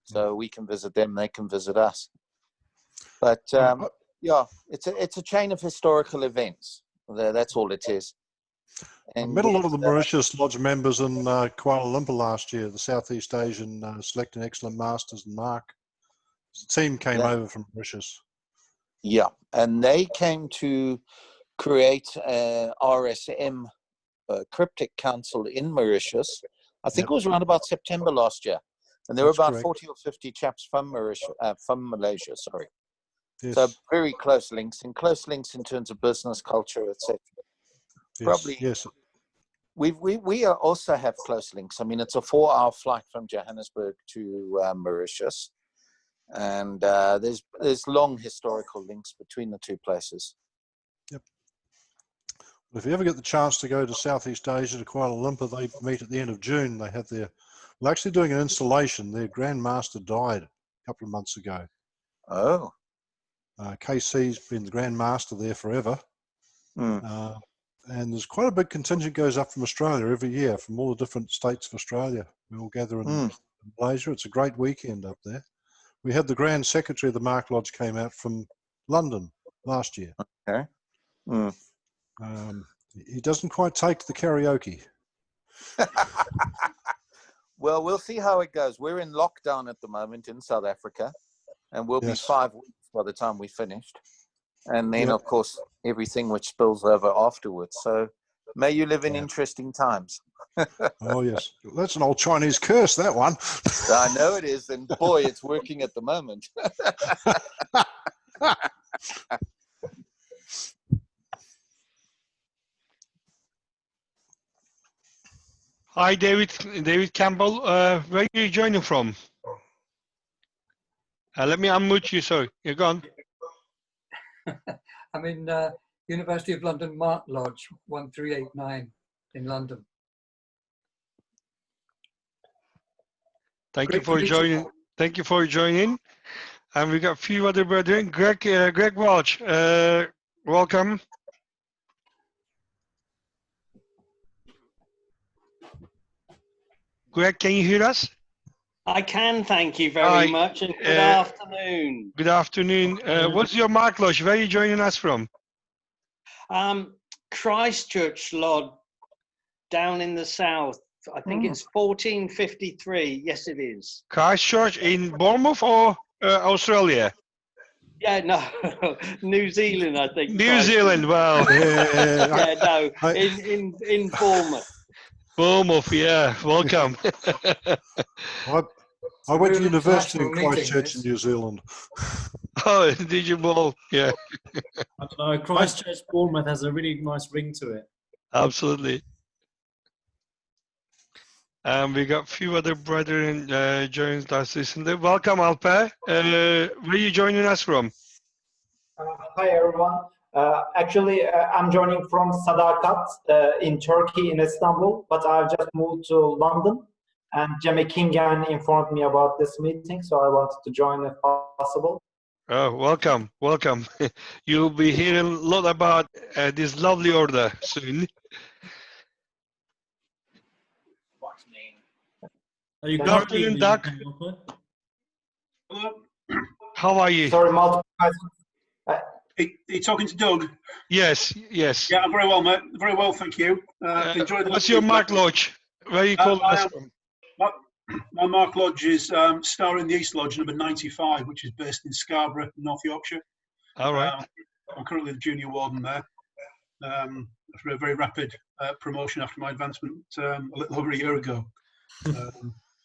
So we can visit them, they can visit us. But yeah, it's a chain of historical events. That's all it is. And I met a lot of the Mauritius Lodge members in Kuala Lumpur last year, the Southeast Asian Select and Excellent Masters and Mark. The team came over from Mauritius. Yeah, and they came to create a RSM Cryptic Council in Mauritius. I think it was around about September last year. And there were about 40 or 50 chaps from Malaysia, sorry. Yes. So very close links in terms of business, culture, etc. Yes. Probably, yes. We also have close links. I mean, it's a 4-hour flight from Johannesburg to Mauritius, and there's long historical links between the two places. Yep. Well, if you ever get the chance to go to Southeast Asia, to Kuala Lumpur, they meet at the end of June. They have they're actually doing an installation. Their Grand Master died a couple of months ago. Oh. KC's been the Grand Master there forever. And there's quite a big contingent goes up from Australia every year, from all the different states of Australia. We all gather in Malaysia. It's a great weekend up there. We had the Grand Secretary of the Mark Lodge came out from London last year. Okay. He doesn't quite take the karaoke. Well, we'll see how it goes. We're in lockdown at the moment in South Africa, and we'll be 5 weeks by the time we finished. And then, of course, everything which spills over afterwards. So may you live in interesting times. Oh, yes. That's an old Chinese curse, that one. I know it is. And boy, it's working at the moment. Hi, David Campbell. Where are you joining from? Let me unmute you. Sorry, you're gone. I'm in University of London Mark Lodge 1389 in London. Thank you for joining. Thank you for joining. And we got a few other brethren. Greg Walsh, welcome. Greg, can you hear us? I can, thank you very much, and good afternoon. Good afternoon. What's your Mark Lodge? Where are you joining us from? Christchurch Lodge, down in the south. I think it's 1453. Yes, it is. Christchurch in Bournemouth or Australia? Yeah, no, New Zealand, I think. New Zealand, wow. Yeah, no, in Bournemouth. Bournemouth, yeah, welcome. I went to university in Christchurch in New Zealand. Oh, did you ball? Yeah. I don't know, Christchurch, Bournemouth has a really nice ring to it. Absolutely. We got a few other brethren joining us recently. Welcome, Alper. Where are you joining us from? Hi, everyone. Actually, I'm joining from Sadakat in Turkey, in Istanbul, but I've just moved to London. And Jemmy Kingan informed me about this meeting, so I wanted to join if possible. Oh, welcome, welcome. You'll be hearing a lot about this lovely order soon. Are you Good afternoon, Doug. Hello. How are you? Sorry, multiple. Are you talking to Doug? Yes, yes. Yeah, I'm very well, mate. Very well, thank you. Enjoy the. What's your Mark Lodge? Where are you calling us from? My Mark Lodge is Star in the East Lodge, number 95, which is based in Scarborough, North Yorkshire. All right. I'm currently the junior warden there. After a very rapid promotion after my advancement a little over a year ago.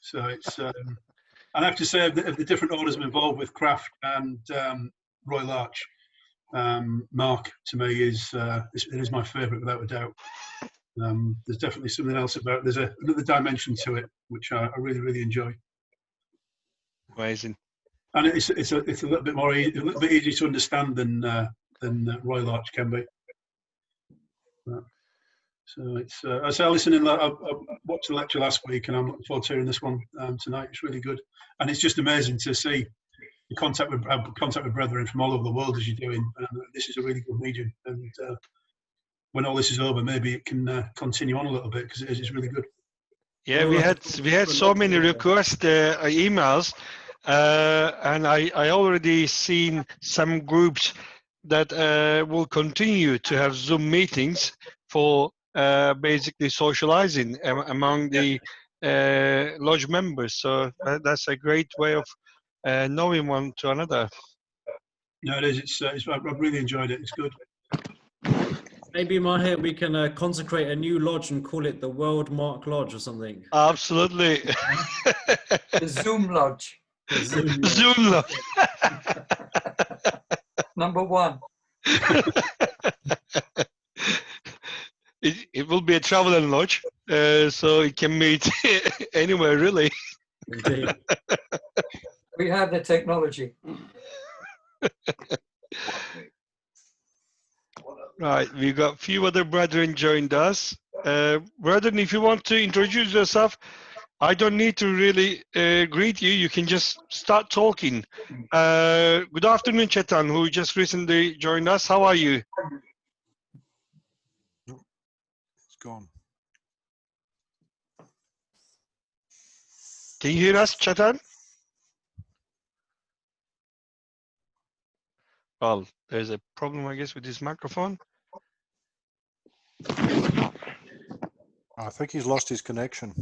So it's, and I have to say, of the different orders I'm involved with, Craft and Royal Arch, Mark to me is my favourite without a doubt. There's definitely something else about. There's another dimension to it which I really, really enjoy. Amazing. And it's a little bit more a little bit easier to understand than Royal Arch can be. So it's I listened in. I watched the lecture last week, and I'm looking forward to hearing this one tonight. It's really good, and it's just amazing to see the contact with brethren from all over the world as you're doing. This is a really good medium, and when all this is over, maybe it can continue on a little bit because it's really good. Yeah, we had so many requests, emails, And I already seen some groups that will continue to have Zoom meetings for basically socializing among the lodge members. So that's a great way of knowing one to another. No, it is. I've really enjoyed it. It's good. Maybe, Mahir, we can consecrate a new lodge and call it the World Mark Lodge or something. Absolutely. The Zoom Lodge, The Zoom Lodge. Zoom lodge. number 1. It will be a traveling lodge, so it can meet anywhere really. Indeed. We have the technology. Right, we got a few other brethren joined us. Brethren, if you want to introduce yourself, I don't need to really greet you. You can just start talking. Good afternoon, Chetan, who just recently joined us. How are you? It's gone. Can you hear us, Chetan? Well, there's a problem, I guess, with his microphone. I think he's lost his connection.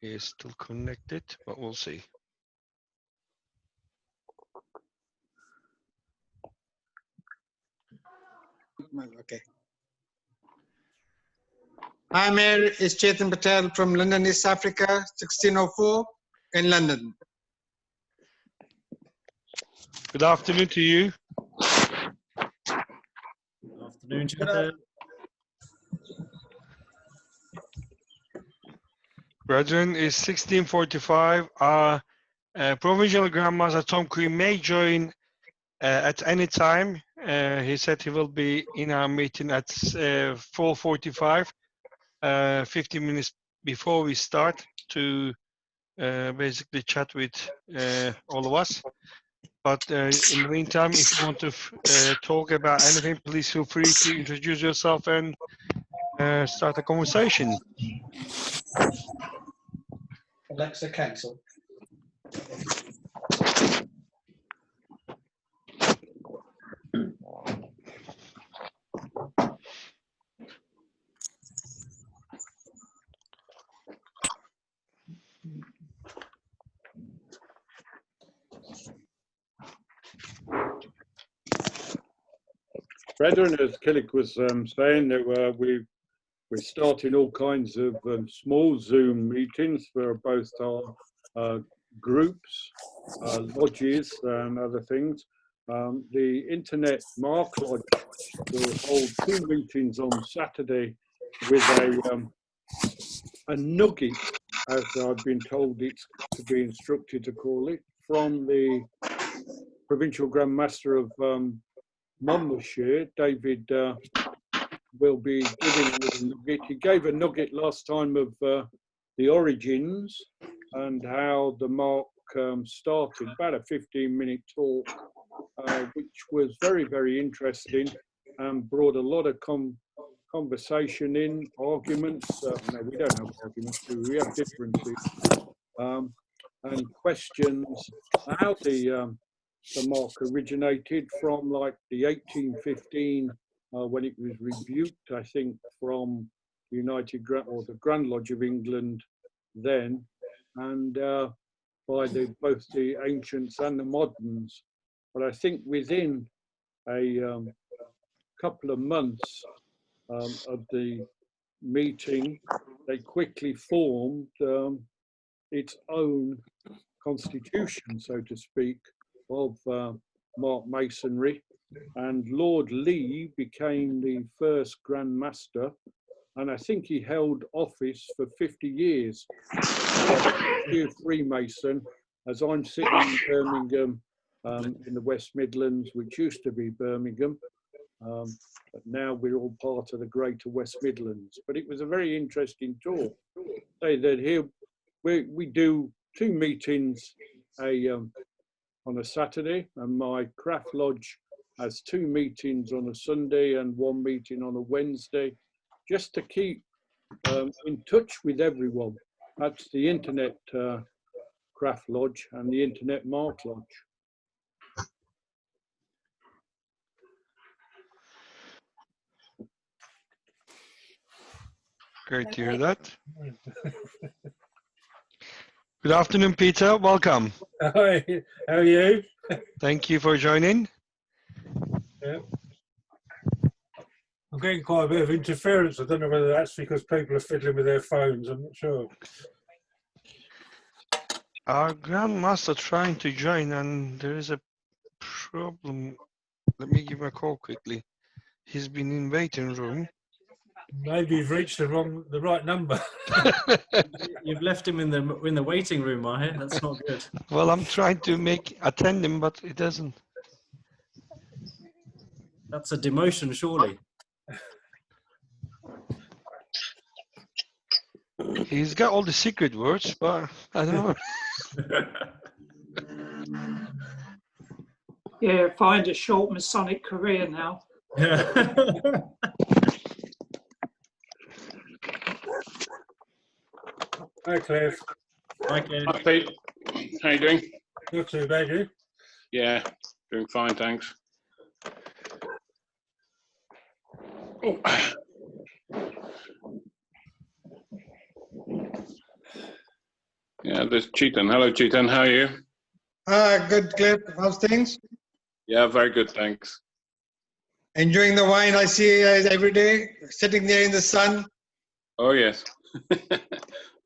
He is still connected, but we'll see. Okay. I'm here is Chetan Patel from London, East Africa, 1604 in London. Good afternoon to you. Afternoon, Chetan. Brethren, is 1645. Our Provincial Grandmaster Tom Quinn may join at any time. He said he will be in our meeting at 4:45, 15 minutes before we start, to basically chat with all of us. But in the meantime, if you want to talk about anything, please feel free to introduce yourself and start a conversation. Alexa, cancel. Brethren, as Killick was saying, that we're starting all kinds of small Zoom meetings for both our groups, lodges, and other things. The Internet Mark Lodge will hold 2 meetings on Saturday with a nugget, as I've been told it's to be instructed to call it, from the Provincial Grandmaster of Monmouthshire. David will be giving a nugget. He gave a nugget last time of the origins and how the mark started, about a 15-minute talk, which was very, very interesting and brought a lot of conversation in, arguments. No, we don't have arguments, do we? We have differences. And questions, how the mark originated from, like, the 1815 when it was rebuked, I think, from the or the Grand Lodge of England then, and by both the ancients and the moderns. But I think within a couple of months of the meeting, they quickly formed its own constitution, so to speak, of Mark Masonry, and Lord Lee became the first Grand Master, and I think he held office for 50 years. He was Freemason, as I'm sitting in Birmingham, in the West Midlands, which used to be Birmingham, but now we're all part of the Greater West Midlands. But it was a very interesting talk. Say that here we do 2 meetings on a Saturday, and my craft lodge has 2 meetings on a Sunday and 1 meeting on a Wednesday, just to keep in touch with everyone. That's the internet Craft Lodge and the Internet Mark Lodge. Great to hear that. Good afternoon, Peter. Welcome. Hi, how are you? Thank you for joining. Yeah. I'm getting quite a bit of interference. I don't know whether that's because people are fiddling with their phones. I'm not sure. Our grandmaster trying to join, and there is a problem. Let me give him a call quickly. He's been in waiting room. Maybe you've reached the right number. You've left him in the waiting room, Maher. That's not good. Well, I'm trying to attend him, but it doesn't. That's a demotion, surely. He's got all the secret words, but I don't know. Yeah, find a short Masonic career now. Hi, Cliff. Hi, Cliff. Hi, Pete. How you doing? Not too bad, you? Yeah, doing fine, thanks. Oh. Yeah, there's Chetan. Hello, Chetan. How are you? Good, Cliff. How's things? Yeah, very good, thanks. Enjoying the wine I see every day, sitting there in the sun. Oh, yes.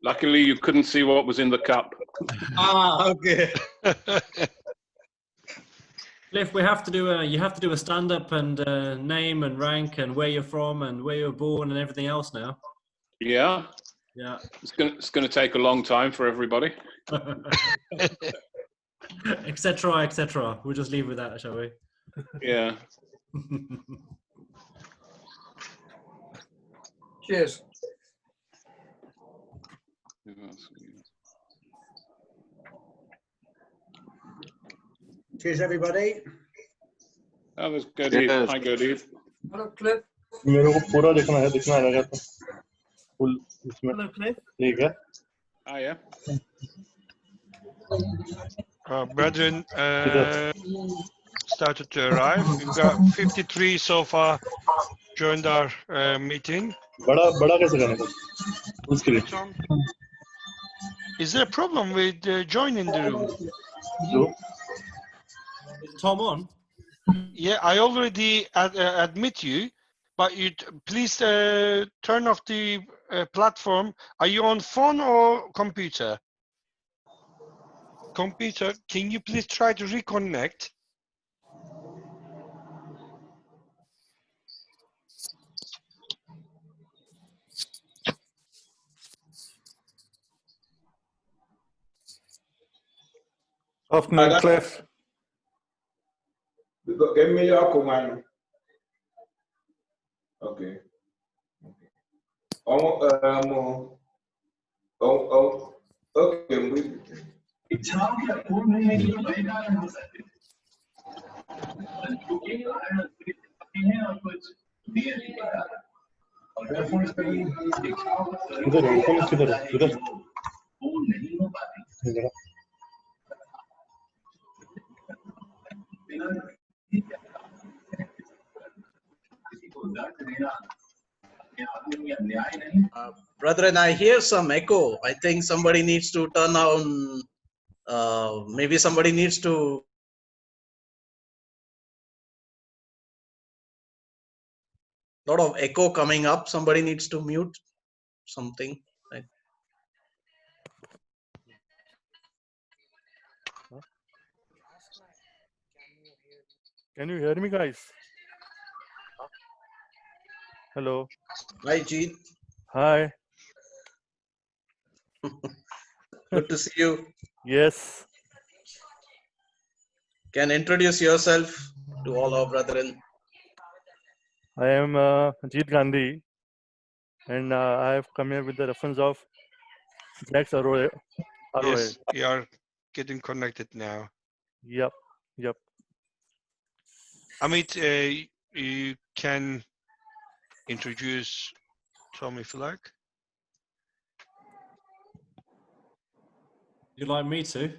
Luckily, you couldn't see what was in the cup. Ah, okay. Cliff, we have to do you have to do a stand-up and name and rank and where you're from and where you were born and everything else now. Yeah? Yeah. It's going to take a long time for everybody. Etc., etc. We'll just leave with that, shall we? Yeah. Cheers. Cheers, everybody. Oh, there's Gurdeep. Hi, Gurdeep. Hello, Cliff. मेरे को पूरा देखना है दिखना रहेगा तो full इसमें Hello, Cliff. ठीक है Oh, yeah. Brethren started to arrive. We've got 53 so far joined our meeting. बड़ा बड़ा कैसे करने का उसके लिए Is there a problem with joining the room? Is Tom on? Yeah, I already admit you, but you please turn off the platform. Are you on phone or computer? Computer, can you please try to reconnect? Afternoon, Cliff. Give me your command. Okay. Okay. किधर है कौन किधर है इधर इधर Brethren, I hear some echo. I think somebody needs to turn on, maybe somebody needs to. Lot of echo coming up. Somebody needs to mute something. Right? Can you hear me, guys? Hello. Hi, Jeet. Hi. Good to see you. Yes. Can introduce yourself to all our brethren. I am Jeet Gandhi, and I have come here with the reference of Jack's Arrow. Yes, you are getting connected now. Yep. Yep. Amit, you can introduce Tom if you like. You'd like me to?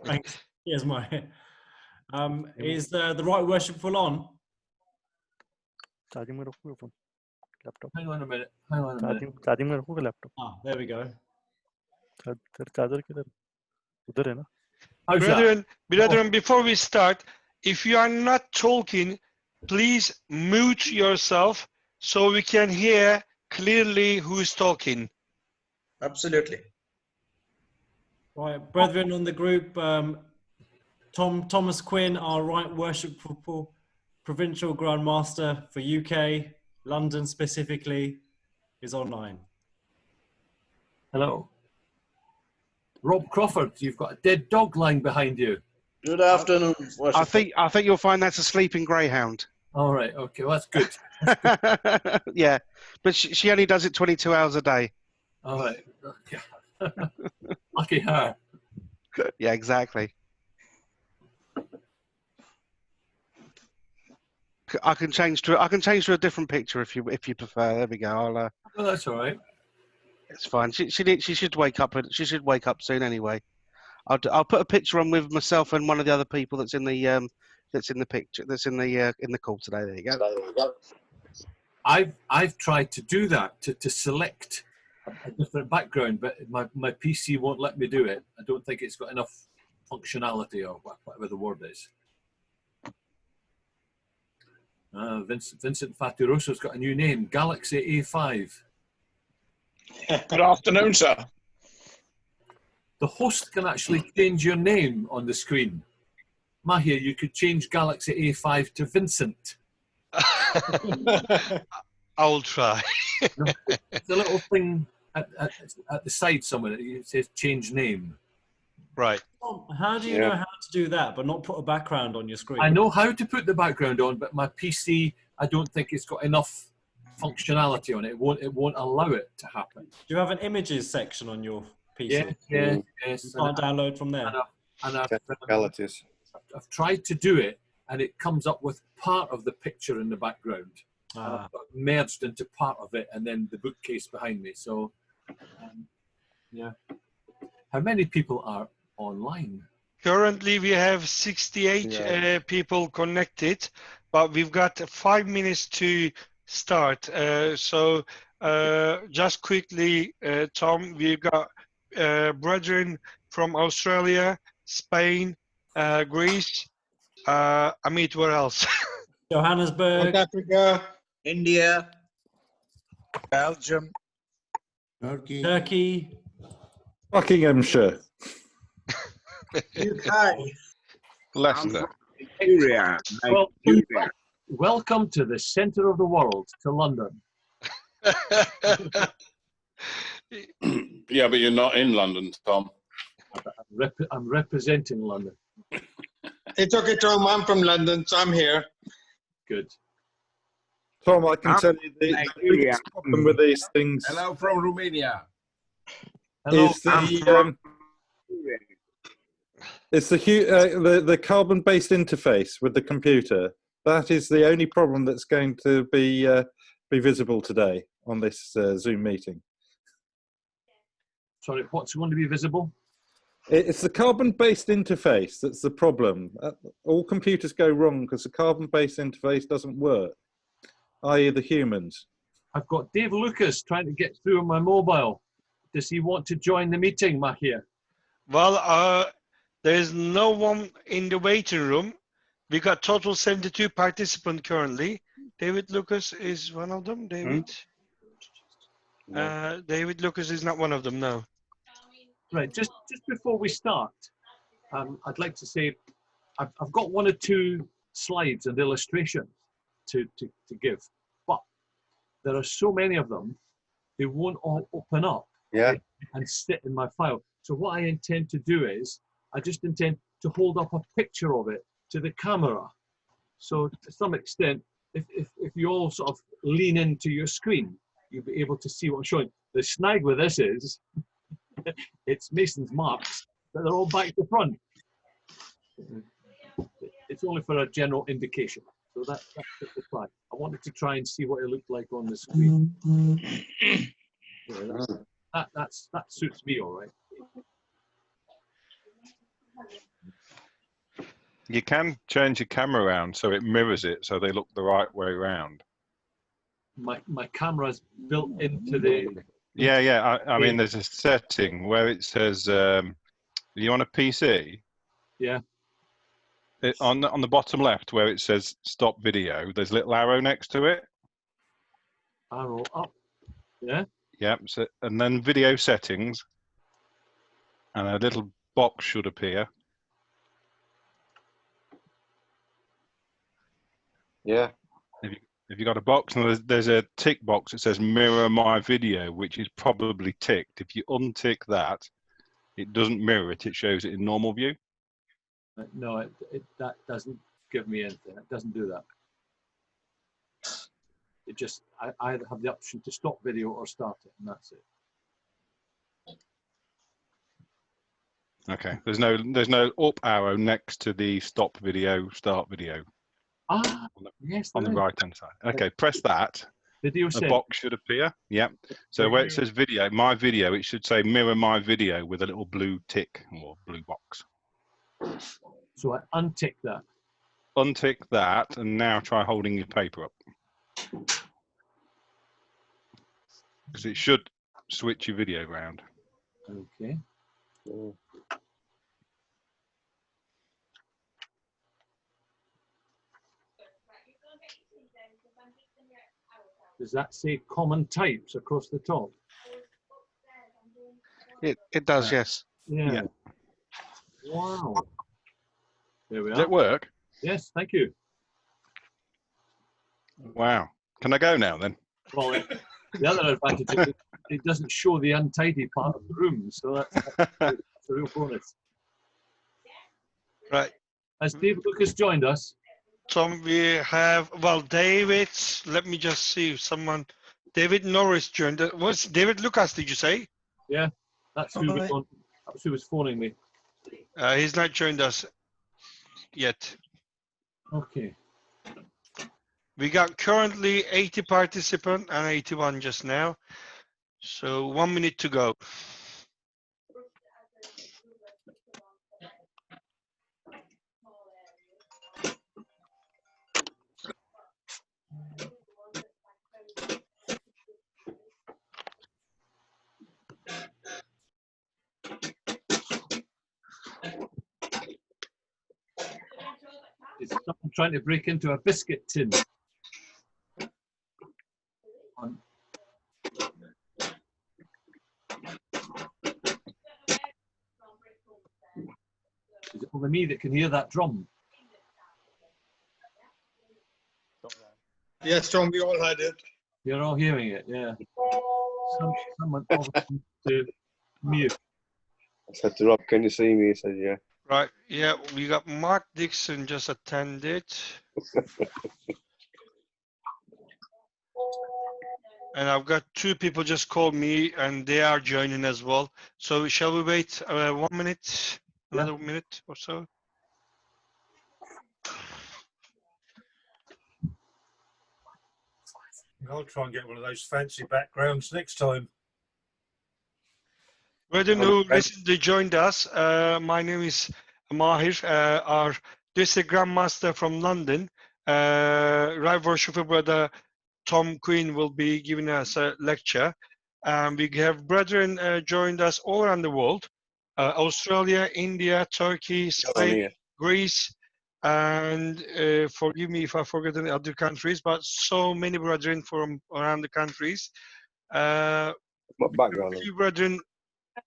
Thanks. Here's my. Is the right worshipful on? Charging में रखूँगा phone, laptop. Hang on a minute. Hang on a minute. Charging में रखूँगा laptop. Ah, there we go. Charger किधर? उधर है ना? Brethren, before we start, if you are not talking, please mute yourself so we can hear clearly who's talking. Absolutely. Right, brethren on the group, Thomas Quinn, our Right Worshipful Provincial Grand Master for UK, London specifically, is online. Hello. Rob Crawford, you've got a dead dog lying behind you. Good afternoon. I think you'll find that's a sleeping greyhound. All right. Okay. Well, that's good. Yeah, but she only does it 22 hours a day. All right. Okay. Lucky her. Yeah, exactly. I can change to a different picture if you prefer. There we go. Oh, that's all right. It's fine. She should wake up. She should wake up soon anyway. I'll put a picture on with myself and one of the other people that's in the picture in the call today. There you go. I've tried to do that to select a different background, but my PC won't let me do it. I don't think it's got enough functionality or whatever the word is. Vincent Faturoso's got a new name, Galaxy A5. Good afternoon, sir. The host can actually change your name on the screen. Mahir, you could change Galaxy A5 to Vincent. I'll try. It's a little thing at the side somewhere. It says change name. Right. How do you know how to do that, but not put a background on your screen? I know how to put the background on, but my PC, I don't think it's got enough functionality on it. It won't allow it to happen. Do you have an images section on your PC? Yes. You can't download from there. I've tried to do it, and it comes up with part of the picture in the background. I've merged into part of it, and then the bookcase behind me. So, yeah. How many people are online? Currently, we have 68 people connected, but we've got 5 minutes to start. So just quickly, Tom, we've got brethren from Australia, Spain, Greece, Amit, where else? Johannesburg, South Africa, India, Belgium, Turkey, Buckinghamshire, UK, Leicester. Nigeria, Well, welcome to the centre of the world, to London. Yeah, but you're not in London, Tom. I'm representing London. It's okay, Tom. I'm from London, so I'm here. Good. Tom, I can tell you the biggest problem with these things. Hello from Romania. Is the carbon-based interface with the computer. That is the only problem that's going to be visible today on this Zoom meeting. Sorry, what's going to be visible? It's the carbon-based interface that's the problem. All computers go wrong because the carbon-based interface doesn't work, i.e. the humans. I've got Dave Lucas trying to get through on my mobile. Does he want to join the meeting, Mahir? Well, there's no one in the waiting room. We got total 72 participants currently. David Lucas is one of them. David? David Lucas is not one of them, no. Right, just before we start, I'd like to say I've got one or two slides and illustrations to give, but there are so many of them, they won't all open up and sit in my file. So what I intend to do is, I just intend to hold up a picture of it to the camera. So to some extent, if you all sort of lean into your screen, you'll be able to see what I'm showing. The snag with this is, it's Mason's marks, but they're all back to front. It's only for a general indication. So that's the plan. I wanted to try and see what it looked like on the screen. Yeah, that suits me all right. You can change your camera around so it mirrors it, so they look the right way around. My camera's built into the. Yeah. I mean, there's a setting where it says, "Are you on a PC?" Yeah. On the bottom left where it says "Stop Video," there's a little arrow next to it. Arrow up. Yeah. Yep. So, and then video settings, and a little box should appear. Yeah. If you got a box and there's a tick box that says "Mirror my video," which is probably ticked. If you untick that, it doesn't mirror it. It shows it in normal view. No, that doesn't give me anything. It doesn't do that. It just I either have the option to stop video or start it, and that's it. Okay. There's no up arrow next to the stop video, start video. Ah, yes. On the right hand side. Okay, press that. Video a box should appear. Yep. So where it says video, my video, it should say mirror my video with a little blue tick or blue box. So I untick that. Untick that, and now try holding your paper up. Because it should switch your video around. Okay. Does that say common types across the top? It does, yes. Yeah. Wow. There we are. Does it work? Yes, thank you. Wow. Can I go now then? Well, the other advantage is it doesn't show the untidy part of the room, so that's a real bonus. Right. Has Dave Lucas joined us? Tom, we have, well, David, let me just see if someone, David Norris joined us. What's David Lucas, did you say? Yeah, that's who was phoning me. He's not joined us yet. Okay. We got currently 80 participants and 81 just now. So 1 minute to go. Is someone trying to break into a biscuit tin? Is it only me that can hear that drum? Yes, Tom, we all heard it. You're all hearing it, yeah. Someone obviously to mute. I said to Rob, can you see me? He said, yeah. Right, yeah, we got Mark Dixon just attended. And I've got 2 people just called me and they are joining as well. So shall we wait 1 minute, another minute or so? I'll try and get one of those fancy backgrounds next time. Brethren who recently joined us, my name is Mahir, our district grandmaster from London. Right Worshipful Brother Tom Quinn will be giving us a lecture. We have brethren joined us all around the world, Australia, India, Turkey, Spain, Greece, and forgive me if I've forgotten other countries, but so many brethren from around the countries. What background? Few brethren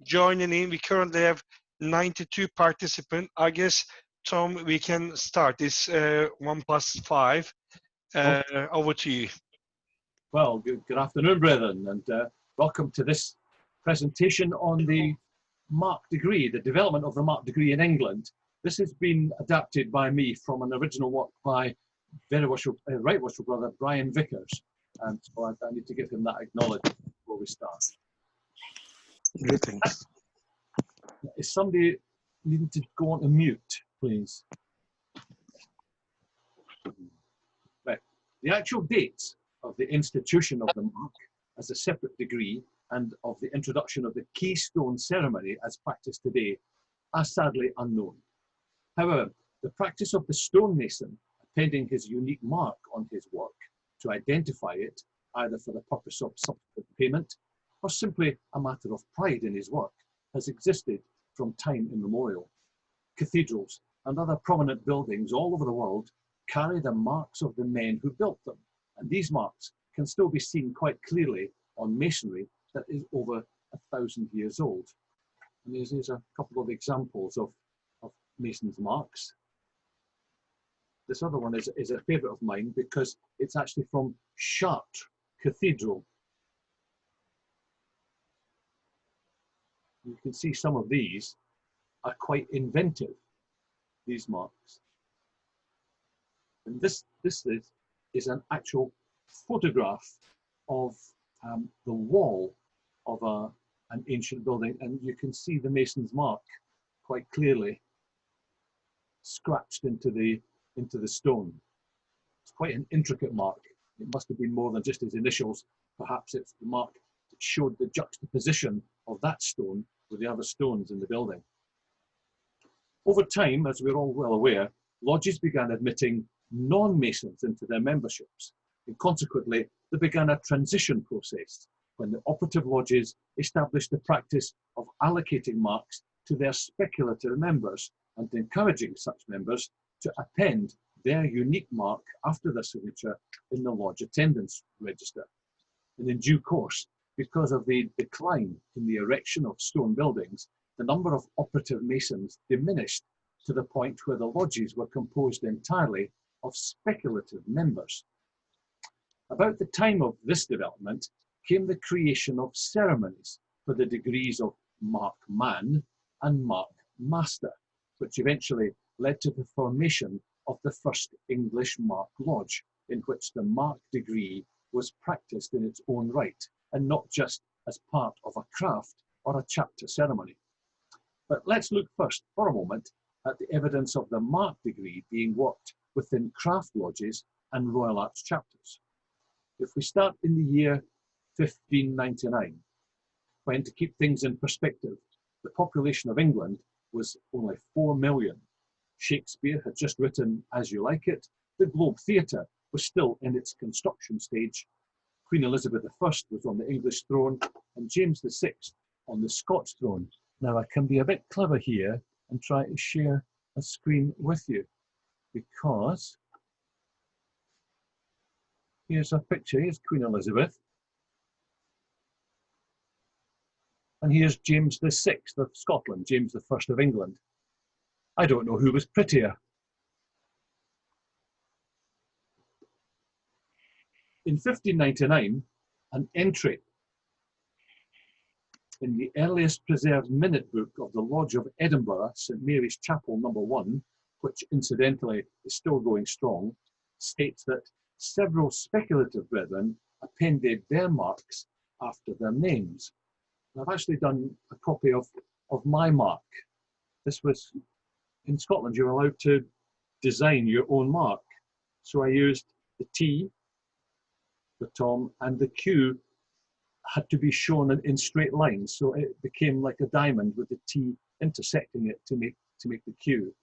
joining in. We currently have 92 participants. I guess, Tom, we can start. It's 1+5. Over to you. Well, good afternoon, brethren, and welcome to this presentation on the marked degree, the development of the marked degree in England. This has been adapted by me from an original work by Right Worshipful Brother Brian Vickers, and so I need to give him that acknowledgement before we start. Greetings. Is somebody needing to go on to mute, please? Right. The actual dates of the institution of the mark as a separate degree and of the introduction of the keystone ceremony as practiced today are sadly unknown. However, the practice of the stonemason appending his unique mark on his work to identify it, either for the purpose of subsequent payment or simply a matter of pride in his work, has existed from time immemorial. Cathedrals and other prominent buildings all over the world carry the marks of the men who built them, and these marks can still be seen quite clearly on masonry that is over 1,000 years old. And here's a couple of examples of mason's marks. This other one is a favourite of mine because it's actually from Chartres Cathedral. You can see some of these are quite inventive, these marks. And this is an actual photograph of the wall of an ancient building, and you can see the mason's mark quite clearly scratched into the stone. It's quite an intricate mark. It must have been more than just his initials. Perhaps it's the mark that showed the juxtaposition of that stone with the other stones in the building. Over time, as we're all well aware, lodges began admitting non-masons into their memberships, and consequently there began a transition process when the operative lodges established the practice of allocating marks to their speculative members and encouraging such members to append their unique mark after their signature in the lodge attendance register. And in due course, because of the decline in the erection of stone buildings, the number of operative masons diminished to the point where the lodges were composed entirely of speculative members. About the time of this development came the creation of ceremonies for the degrees of Mark Man and Mark Master, which eventually led to the formation of the first English Mark Lodge, in which the Mark degree was practiced in its own right, and not just as part of a craft or a chapter ceremony. But let's look first for a moment at the evidence of the Mark degree being worked within craft lodges and Royal Arch chapters. If we start in the year 1599, when, to keep things in perspective, the population of England was only 4 million. Shakespeare had just written As You Like It, the Globe Theatre was still in its construction stage, Queen Elizabeth I was on the English throne, and James VI on the Scots throne. Now I can be a bit clever here and try to share a screen with you, because here's a picture, here's Queen Elizabeth. And here's James VI of Scotland, James I of England. I don't know who was prettier. In 1599, an entry in the earliest preserved minute book of the Lodge of Edinburgh, St Mary's Chapel No. 1, which incidentally is still going strong, states that several speculative brethren appended their marks after their names. I've actually done a copy of my mark. This was, in Scotland, you're allowed to design your own mark. So I used the T for Tom, and the Q had to be shown in straight lines. So it became like a diamond with the T intersecting it to make the Q.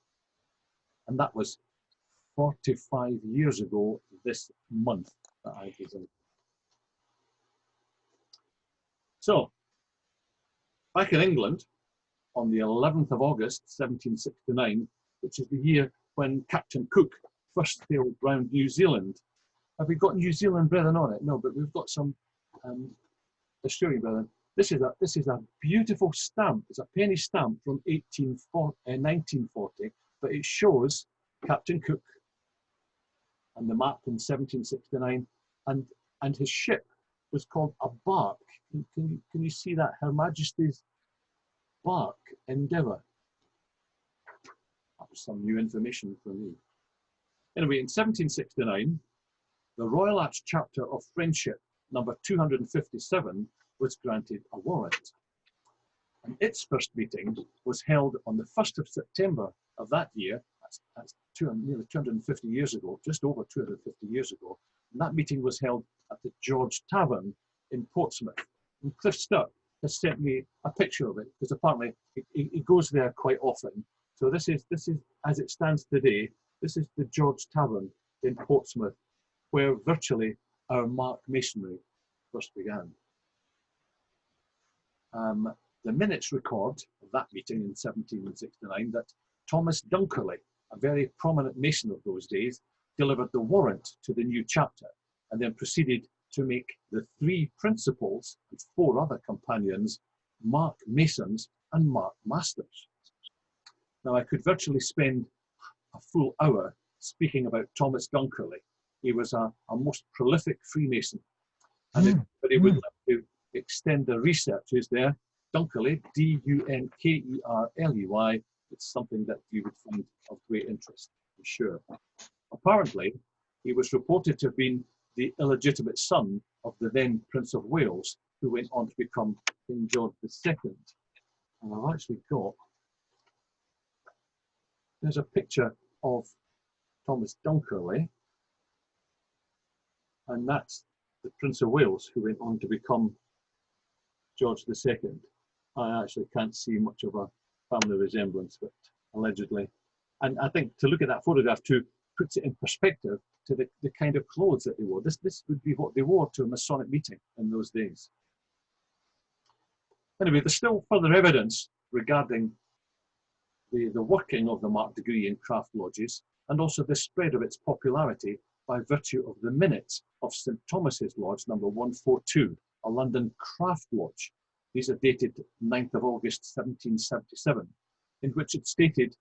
And that was 45 years ago this month that I designed. So, back in England, on the 11th of August, 1769, which is the year when Captain Cook first sailed round New Zealand. Have we got New Zealand brethren on it? No, but we've got some Australian brethren. This is a beautiful stamp. It's a penny stamp from 1940, but it shows Captain Cook and the map in 1769, and his ship was called a bark. Can you see that? Her Majesty's Bark Endeavour. That was some new information for me. Anyway, in 1769, the Royal Arch Chapter of Friendship, number 257, was granted a warrant. And its first meeting was held on the 1st of September of that year. That's nearly 250 years ago, just over 250 years ago. And that meeting was held at the George Tavern in Portsmouth. And Cliff Stuck, has sent me a picture of it, because apparently it goes there quite often. So this is, as it stands today, this is the George Tavern in Portsmouth, where virtually our Mark Masonry first began. The minutes record of that meeting in 1769 that Thomas Dunkley, a very prominent Mason of those days, delivered the warrant to the new chapter and then proceeded to make the 3 principals and 4 other companions Mark Masons and Mark Masters. Now, I could virtually spend a full hour speaking about Thomas Dunkley. He was a most prolific Freemason. And if anybody would like to extend the researches there, Dunkley, D-U-N-K-E-R-L-E-Y, it's something that you would find of great interest, I'm sure. Apparently, he was reported to have been the illegitimate son of the then Prince of Wales, who went on to become King George II. And I've actually got, there's a picture of Thomas Dunkley, and that's the Prince of Wales, who went on to become George II. I actually can't see much of a family resemblance, but allegedly. And I think to look at that photograph too puts it in perspective to the kind of clothes that they wore. This would be what they wore to a Masonic meeting in those days. Anyway, there's still further evidence regarding the working of the Mark degree in craft lodges, and also the spread of its popularity by virtue of the minutes of St. Thomas's Lodge number 142, a London craft lodge. These are dated 9th of August 1777, in which it stated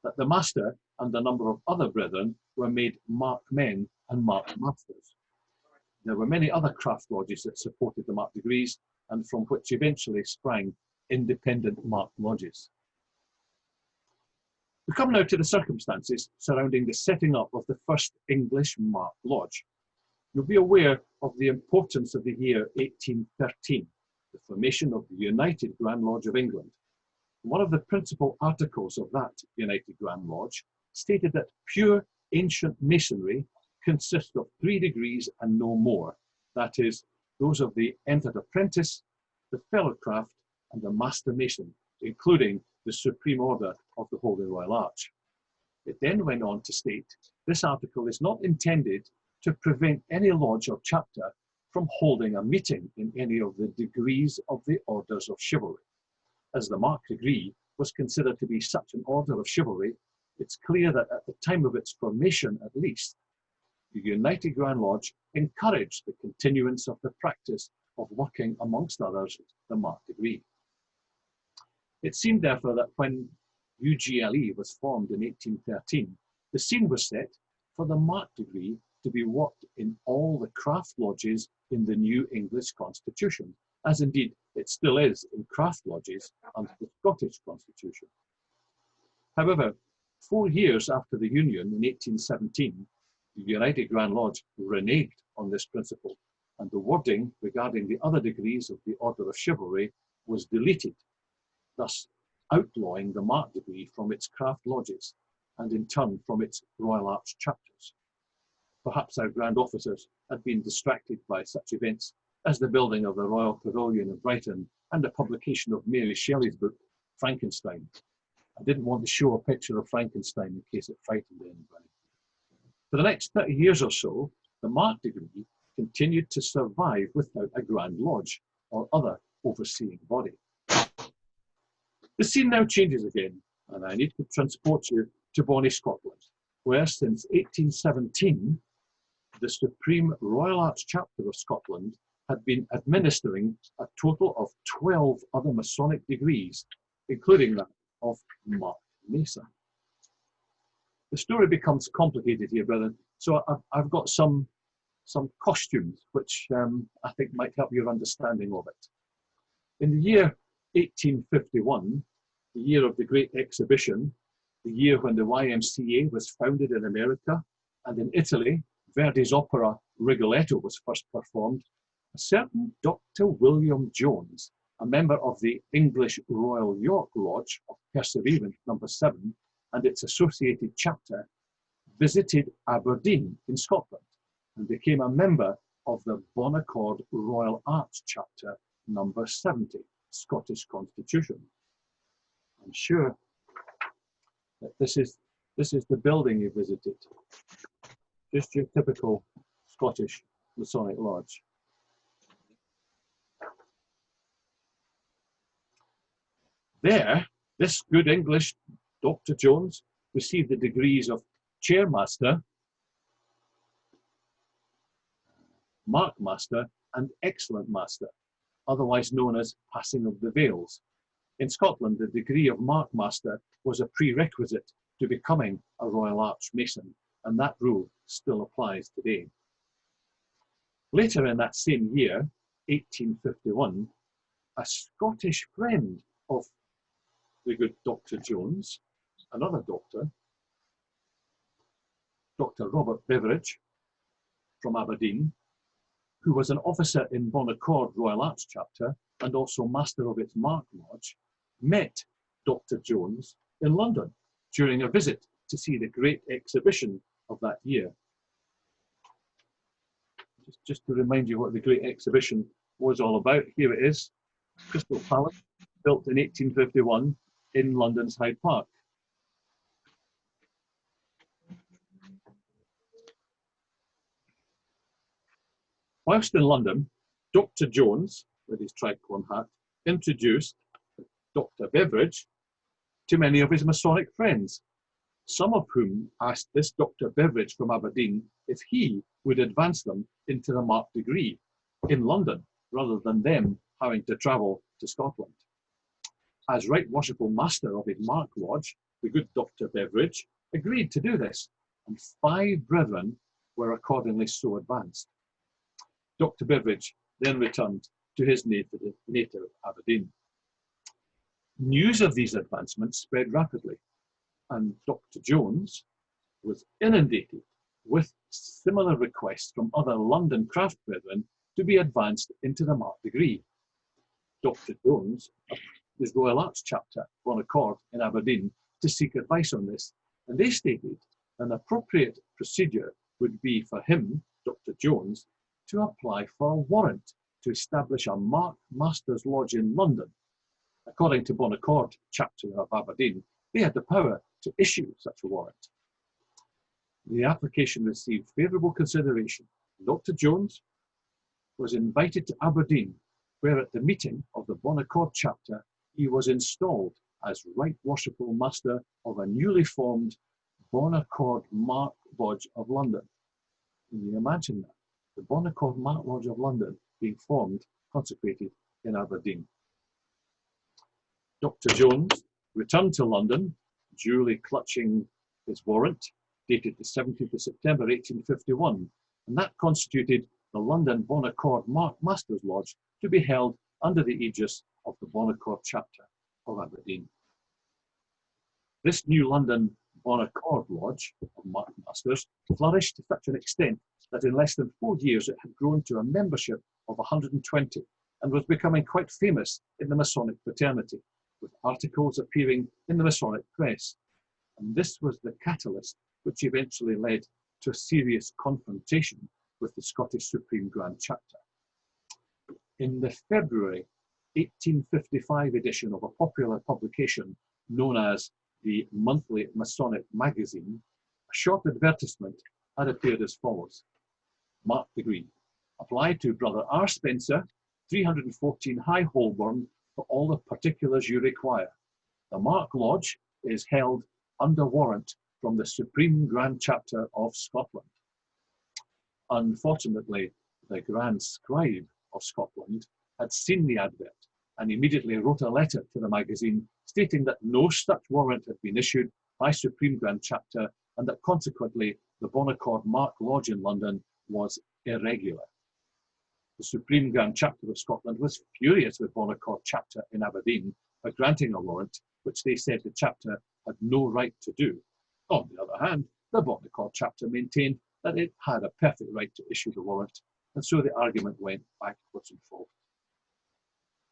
that the master and a number of other brethren were made Mark men and Mark masters. There were many other craft lodges that supported the Mark degrees, and from which eventually sprang independent Mark lodges. We come now to the circumstances surrounding the setting up of the first English Mark Lodge. You'll be aware of the importance of the year 1813, the formation of the United Grand Lodge of England. One of the principal articles of that United Grand Lodge stated that pure ancient masonry consists of 3 degrees and no more. That is, those of the entered apprentice, the fellow craft, and the master mason, including the Supreme Order of the Holy Royal Arch. It then went on to state, this article is not intended to prevent any lodge or chapter from holding a meeting in any of the degrees of the orders of chivalry. As the Mark degree was considered to be such an order of chivalry, it's clear that at the time of its formation at least, the United Grand Lodge encouraged the continuance of the practice of working, amongst others, the Mark degree. It seemed therefore that when UGLE was formed in 1813, the scene was set for the Mark degree to be worked in all the craft lodges in the new English Constitution, as indeed it still is in craft lodges under the Scottish Constitution. However, 4 years after the Union in 1817, the United Grand Lodge reneged on this principle, and the wording regarding the other degrees of the Order of Chivalry was deleted, thus outlawing the Mark degree from its craft lodges, and in turn from its Royal Arch chapters. Perhaps our Grand Officers had been distracted by such events as the building of the Royal Pavilion in Brighton and the publication of Mary Shelley's book, Frankenstein. I didn't want to show a picture of Frankenstein in case it frightened anybody. For the next 30 years or so, the Mark degree continued to survive without a Grand Lodge or other overseeing body. The scene now changes again, and I need to transport you to Bonnie, Scotland, where since 1817, the Supreme Royal Arch Chapter of Scotland had been administering a total of 12 other Masonic degrees, including that of Mark Mason. The story becomes complicated here, brother, so I've got some costumes which I think might help your understanding of it. In the year 1851, the year of the Great Exhibition, the year when the YMCA was founded in America, and in Italy, Verdi's opera Rigoletto was first performed, a certain Dr. William Jones, a member of the English Royal York Lodge of Perseverance No. 7 and its associated chapter, visited Aberdeen in Scotland and became a member of the Bon Accord Royal Arts Chapter number 70, Scottish Constitution. I'm sure that this is the building you visited. Just your typical Scottish Masonic Lodge. There, this good English Dr. Jones received the degrees of Chairmaster, Mark Master, and Excellent Master, otherwise known as Passing of the Veils. In Scotland, the degree of Mark Master was a prerequisite to becoming a Royal Arch Mason, and that rule still applies today. Later in that same year, 1851, a Scottish friend of the good Dr. Jones, another doctor, Dr. Robert Beveridge from Aberdeen, who was an officer in Bon Accord Royal Arts Chapter and also master of its Mark Lodge, met Dr. Jones in London during a visit to see the great exhibition of that year. Just to remind you what the great exhibition was all about, here it is. Crystal Palace, built in 1851 in London's Hyde Park. Whilst in London, Dr. Jones, with his tricorn hat, introduced Dr. Beveridge to many of his Masonic friends, some of whom asked this Dr. Beveridge from Aberdeen if he would advance them into the Mark degree in London, rather than them having to travel to Scotland. As Right Worshipful Master of his Mark Lodge, the good Dr. Beveridge agreed to do this, and 5 brethren were accordingly so advanced. Dr. Beveridge then returned to his native Aberdeen. News of these advancements spread rapidly, and Dr. Jones was inundated with similar requests from other London craft brethren to be advanced into the Mark degree. Dr. Jones approached his Royal Arts Chapter, Bon Accord in Aberdeen, to seek advice on this, and they stated an appropriate procedure would be for him, Dr. Jones, to apply for a warrant to establish a Mark Master's Lodge in London. According to Bon Accord Chapter of Aberdeen, they had the power to issue such a warrant. The application received favourable consideration. Dr. Jones was invited to Aberdeen, where at the meeting of the Bon Accord Chapter, he was installed as Right Worshipful Master of a newly formed Bon Accord Mark Lodge of London. Can you imagine that? The Bon Accord Mark Lodge of London being formed, consecrated in Aberdeen. Dr. Jones returned to London, duly clutching his warrant, dated the 17th of September 1851, and that constituted the London Bon Accord Mark Master's Lodge to be held under the aegis of the Bon Accord Chapter of Aberdeen. This new London Bon Accord Lodge of Mark Masters flourished to such an extent that in less than 4 years it had grown to a membership of 120 and was becoming quite famous in the Masonic fraternity, with articles appearing in the Masonic press. And this was the catalyst which eventually led to a serious confrontation with the Scottish Supreme Grand Chapter. In the February 1855 edition of a popular publication known as the Monthly Masonic Magazine, a short advertisement had appeared as follows: Mark degree, applied to Brother R. Spencer, 314 High Holborn, for all the particulars you require. The Mark Lodge is held under warrant from the Supreme Grand Chapter of Scotland. Unfortunately, the Grand Scribe of Scotland had seen the advert and immediately wrote a letter to the magazine stating that no such warrant had been issued by Supreme Grand Chapter and that consequently the Bon Accord Mark Lodge in London was irregular. The Supreme Grand Chapter of Scotland was furious with Bon Accord Chapter in Aberdeen for granting a warrant, which they said the chapter had no right to do. On the other hand, the Bon Accord Chapter maintained that it had a perfect right to issue the warrant, and so the argument went backwards and forwards.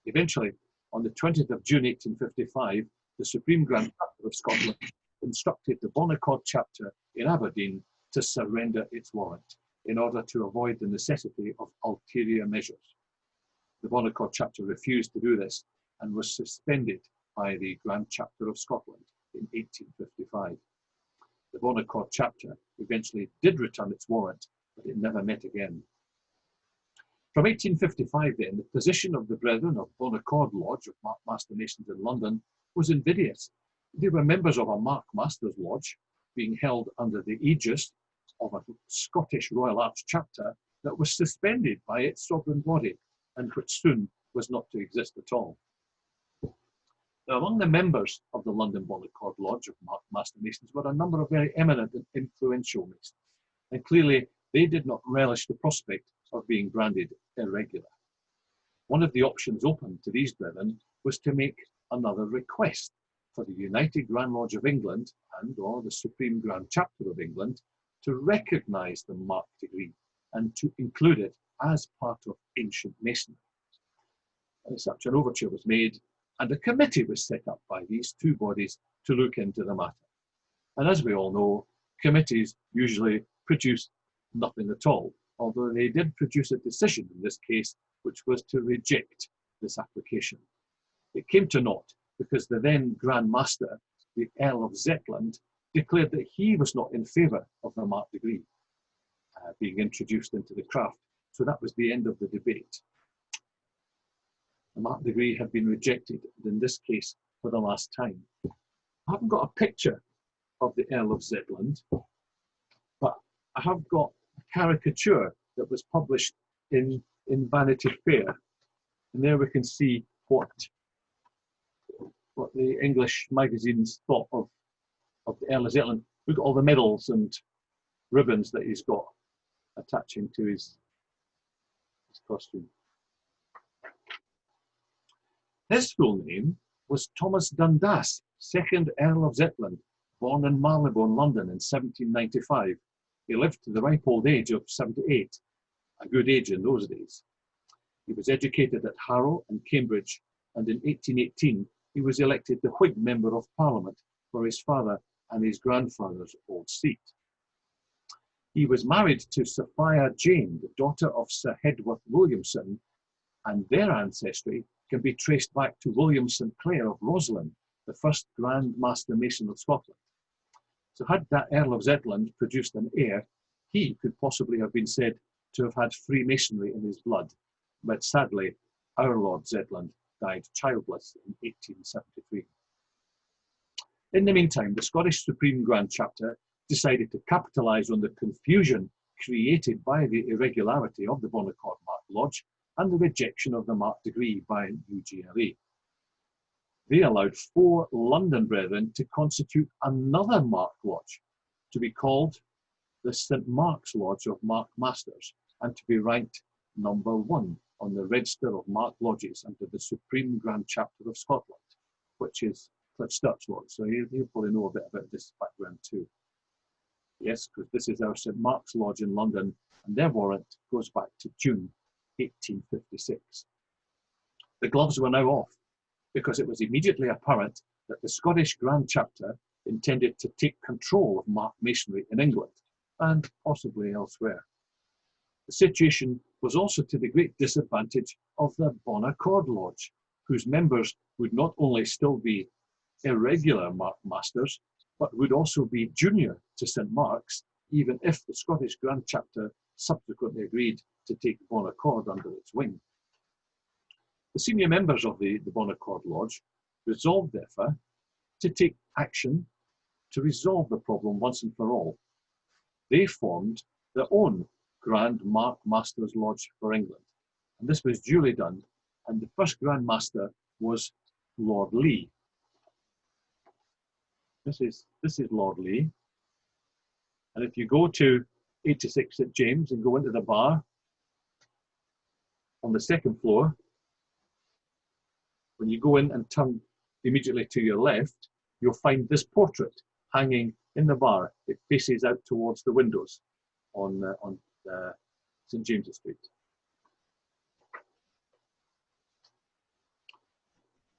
Eventually, on the 20th of June 1855, the Supreme Grand Chapter of Scotland instructed the Bon Accord Chapter in Aberdeen to surrender its warrant. in order to avoid the necessity of ulterior measures. The Bon Accord chapter refused to do this and was suspended by the Grand Chapter of Scotland in 1855. The Bon Accord chapter eventually did return its warrant, but it never met again. From 1855 then, the position of the Brethren of Bon Accord Lodge of Mark Master Masons in London was invidious. They were members of a Mark Masters Lodge, being held under the aegis of a Scottish Royal Arch chapter that was suspended by its sovereign body and which soon was not to exist at all. Now, among the members of the London Bon Accord Lodge of Mark Master Masons were a number of very eminent and influential Masons, and clearly they did not relish the prospect of being branded irregular. One of the options open to these brethren was to make another request for the United Grand Lodge of England and or the Supreme Grand Chapter of England to recognise the Mark degree and to include it as part of ancient Masonry. And such an overture was made, and a committee was set up by these two bodies to look into the matter. And as we all know, committees usually produce nothing at all, although they did produce a decision in this case, which was to reject this application. It came to naught because the then Grand Master, the Earl of Zetland, declared that he was not in favour of the Mark degree being introduced into the craft. So that was the end of the debate. The Mark degree had been rejected, in this case, for the last time. I haven't got a picture of the Earl of Zetland, but I have got a caricature that was published in Vanity Fair. And there we can see what the English magazines thought of the Earl of Zetland. Look at all the medals and ribbons that he's got attaching to his costume. His full name was Thomas Dundas, 2nd Earl of Zetland, born in Marylebone, London in 1795. He lived to the ripe old age of 78, a good age in those days. He was educated at Harrow and Cambridge, and in 1818 he was elected the Whig Member of Parliament for his father and his grandfather's old seat. He was married to Sophia Jane, the daughter of Sir Hedworth Williamson, and their ancestry can be traced back to William St. Clair of Roslin, the first Grand Master Mason of Scotland. So had that Earl of Zetland produced an heir, he could possibly have been said to have had Freemasonry in his blood. But sadly, our Lord Zetland died childless in 1873. In the meantime, the Scottish Supreme Grand Chapter decided to capitalise on the confusion created by the irregularity of the Bon Accord Mark Lodge and the rejection of the Mark degree by UGLE. They allowed 4 London brethren to constitute another Mark Lodge, to be called the St. Mark's Lodge of Mark Masters, and to be ranked number 1 on the register of Mark Lodges under the Supreme Grand Chapter of Scotland, which is Cliff Sturt's Lodge. So you'll probably know a bit about this background too. Yes, because this is our St. Mark's Lodge in London, and their warrant goes back to June 1856. The gloves were now off, because it was immediately apparent that the Scottish Grand Chapter intended to take control of Mark Masonry in England, and possibly elsewhere. The situation was also to the great disadvantage of the Bon Accord Lodge, whose members would not only still be irregular Mark Masters, but would also be junior to St. Mark's, even if the Scottish Grand Chapter subsequently agreed to take Bon Accord under its wing. The senior members of the Bon Accord Lodge resolved, therefore, to take action to resolve the problem once and for all. They formed their own Grand Mark Masters Lodge for England, and this was duly done, and the first Grand Master was Lord Lee. This is Lord Lee, and if you go to 86 St. James and go into the bar on the 2nd floor, when you go in and turn immediately to your left, you'll find this portrait hanging in the bar. It faces out towards the windows on St. James's Street.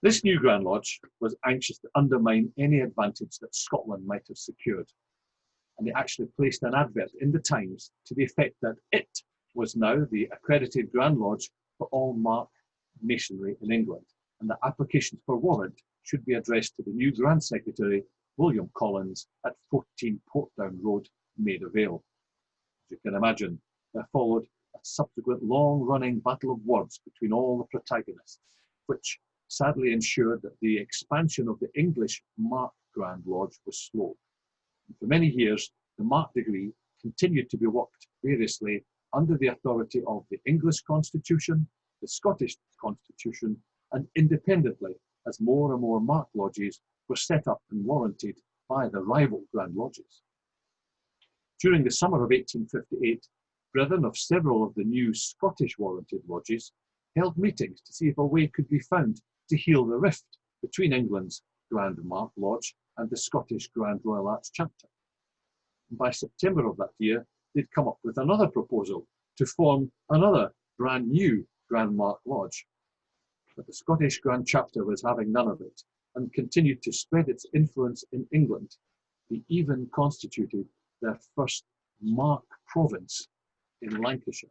This new Grand Lodge was anxious to undermine any advantage that Scotland might have secured. and they actually placed an advert in the Times to the effect that it was now the accredited Grand Lodge for all Mark masonry in England, and that applications for warrant should be addressed to the new Grand Secretary, William Collins, at 14 Portdown Road, Maida Vale. As you can imagine, there followed a subsequent long-running battle of words between all the protagonists, which sadly ensured that the expansion of the English Mark Grand Lodge was slow. And for many years, the Mark degree continued to be worked variously under the authority of the English Constitution, the Scottish Constitution, and independently as more and more Mark lodges were set up and warranted by the rival Grand Lodges. During the summer of 1858, brethren of several of the new Scottish warranted lodges held meetings to see if a way could be found to heal the rift between England's Grand Mark Lodge and the Scottish Grand Royal Arch Chapter. And by September of that year, they'd come up with another proposal to form another brand new Grand Mark Lodge. But the Scottish Grand Chapter was having none of it and continued to spread its influence in England. They even constituted their first Mark province in Lancashire.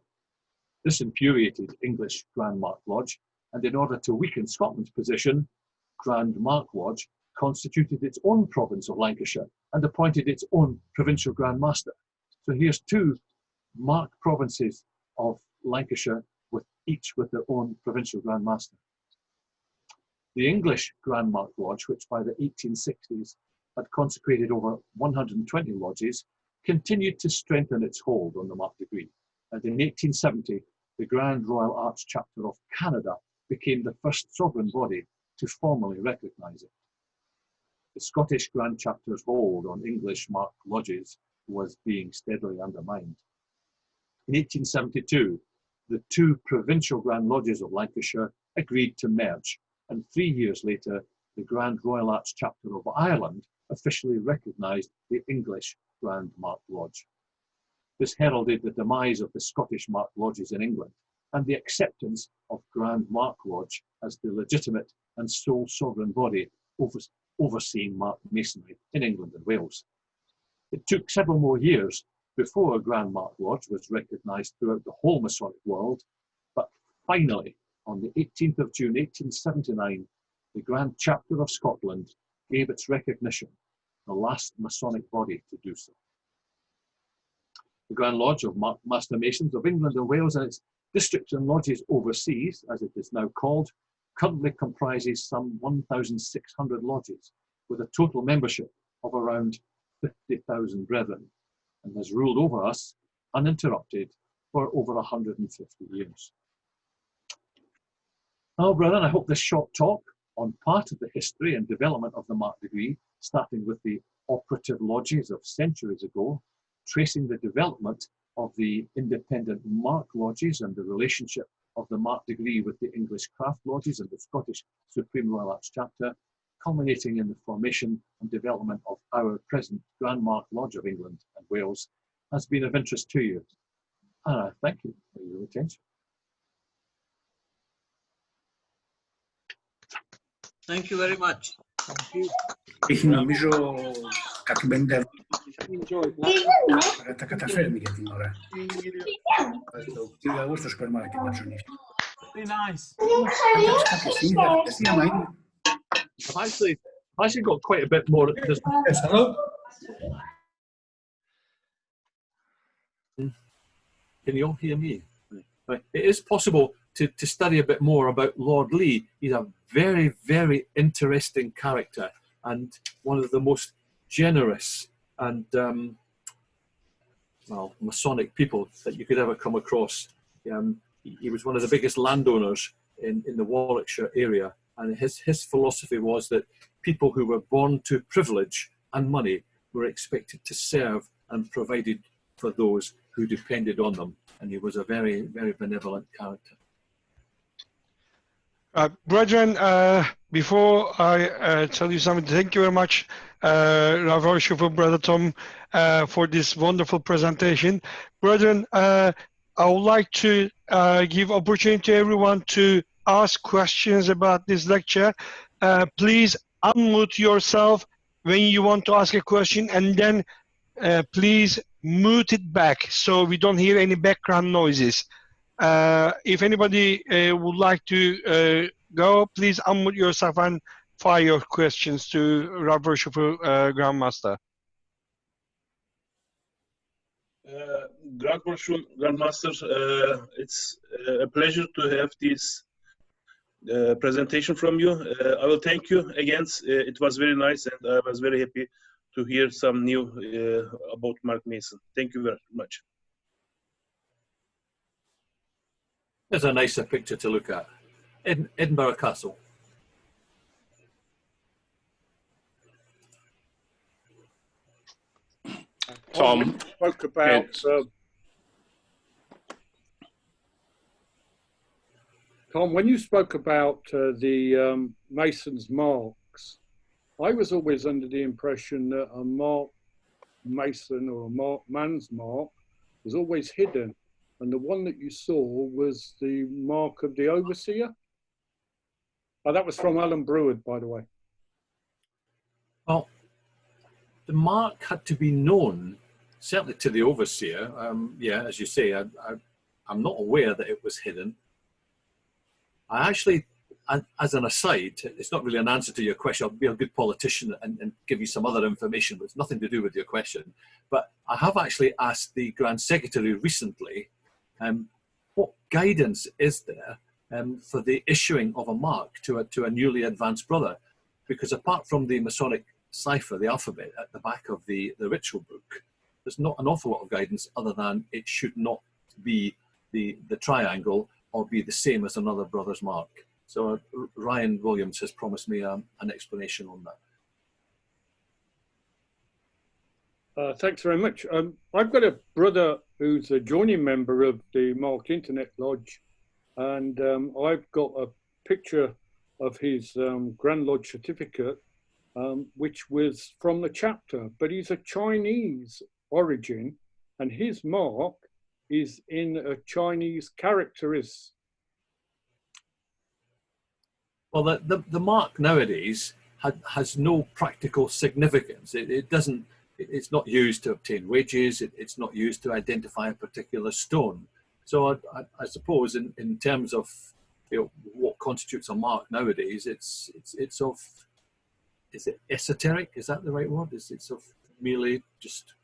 This infuriated English Grand Mark Lodge, and in order to weaken Scotland's position, Grand Mark Lodge constituted its own province of Lancashire and appointed its own provincial Grand Master. So here's two Mark provinces of Lancashire, each with their own provincial Grand Master. The English Grand Mark Lodge, which by the 1860s had consecrated over 120 lodges, continued to strengthen its hold on the Mark degree. And in 1870, the Grand Royal Arch Chapter of Canada became the first sovereign body to formally recognise it. The Scottish Grand Chapter's hold on English Mark lodges was being steadily undermined. In 1872, the two provincial Grand Lodges of Lancashire agreed to merge, and 3 years later, the Grand Royal Arch Chapter of Ireland officially recognised the English Grand Mark Lodge. This heralded the demise of the Scottish Mark Lodges in England and the acceptance of Grand Mark Lodge as the legitimate and sole sovereign body overseeing Mark Masonry in England and Wales. It took several more years before a Grand Mark Lodge was recognised throughout the whole Masonic world, but finally, on the 18th of June 1879, the Grand Chapter of Scotland gave its recognition, the last Masonic body to do so. The Grand Lodge of Master Masons of England and Wales and its districts and lodges overseas, as it is now called, currently comprises some 1,600 lodges, with a total membership of around 50,000 brethren, and has ruled over us uninterrupted for over 150 years. Now, brethren, I hope this short talk on part of the history and development of the Mark degree, starting with the operative lodges of centuries ago, tracing the development of the independent Mark lodges and the relationship of the Mark degree with the English craft lodges and the Scottish Supreme Royal Arch Chapter, culminating in the formation and development of our present Grand Mark Lodge of England and Wales, has been of interest to you. And I thank you for your attention. Thank you very much. Thank you. Νομίζω κάτι 50 τα καταφέρνει για την ώρα. Πήγα εγώ στο σούπερ μάρκετ να ψωνίσω. Κάποια στιγμή θα χρειαστεί άμα είναι. I've actually got quite a bit more. Yes, hello? Can you all hear me? Right. It is possible to study a bit more about Lord Lee. He's a very, very interesting character and one of the most generous and well, Masonic people that you could ever come across. He was one of the biggest landowners in the Warwickshire area, and his philosophy was that people who were born to privilege and money were expected to serve and provided for those who depended on them, and he was a very, very benevolent character. Brethren, before I tell you something, thank you very much, Rav Roshua, Brother Tom, for this wonderful presentation. Brethren, I would like to give opportunity to everyone to ask questions about this lecture. Please unmute yourself when you want to ask a question, and then please mute it back so we don't hear any background noises. If anybody would like to go, please unmute yourself and fire your questions to Rob Worshipful Grandmaster. Grandmaster, it's a pleasure to have this presentation from you. I will thank you again. It was very nice, and I was very happy to hear some new about Mark Mason. Thank you very much. There's a nicer picture to look at. Edinburgh Castle. Tom spoke about Tom, when you spoke about the Mason's marks, I was always under the impression that a Mark Mason or a man's mark was always hidden, and the one that you saw was the mark of the overseer. Oh, that was from Alan Breward, by the way. Well, the mark had to be known, certainly to the overseer. Yeah, as you say, I'm not aware that it was hidden. I actually, as an aside, it's not really an answer to your question. I'll be a good politician and give you some other information, but it's nothing to do with your question. But I have actually asked the Grand Secretary recently, what guidance is there for the issuing of a mark to a newly advanced brother? Because apart from the Masonic cipher, the alphabet at the back of the ritual book, there's not an awful lot of guidance other than it should not be the triangle or be the same as another brother's mark. So Ryan Williams has promised me an explanation on that. Thanks very much. I've got a brother who's a joining member of the Marked Internet Lodge, and I've got a picture of his Grand Lodge certificate, which was from the chapter, but he's a Chinese origin, and his mark is in a Chinese characteristic. Well, the mark nowadays has no practical significance. It doesn't. It's not used to obtain wages. It's not used to identify a particular stone. So I suppose in terms of what constitutes a mark nowadays, it's of, is it esoteric? Is that the right word? It's of merely just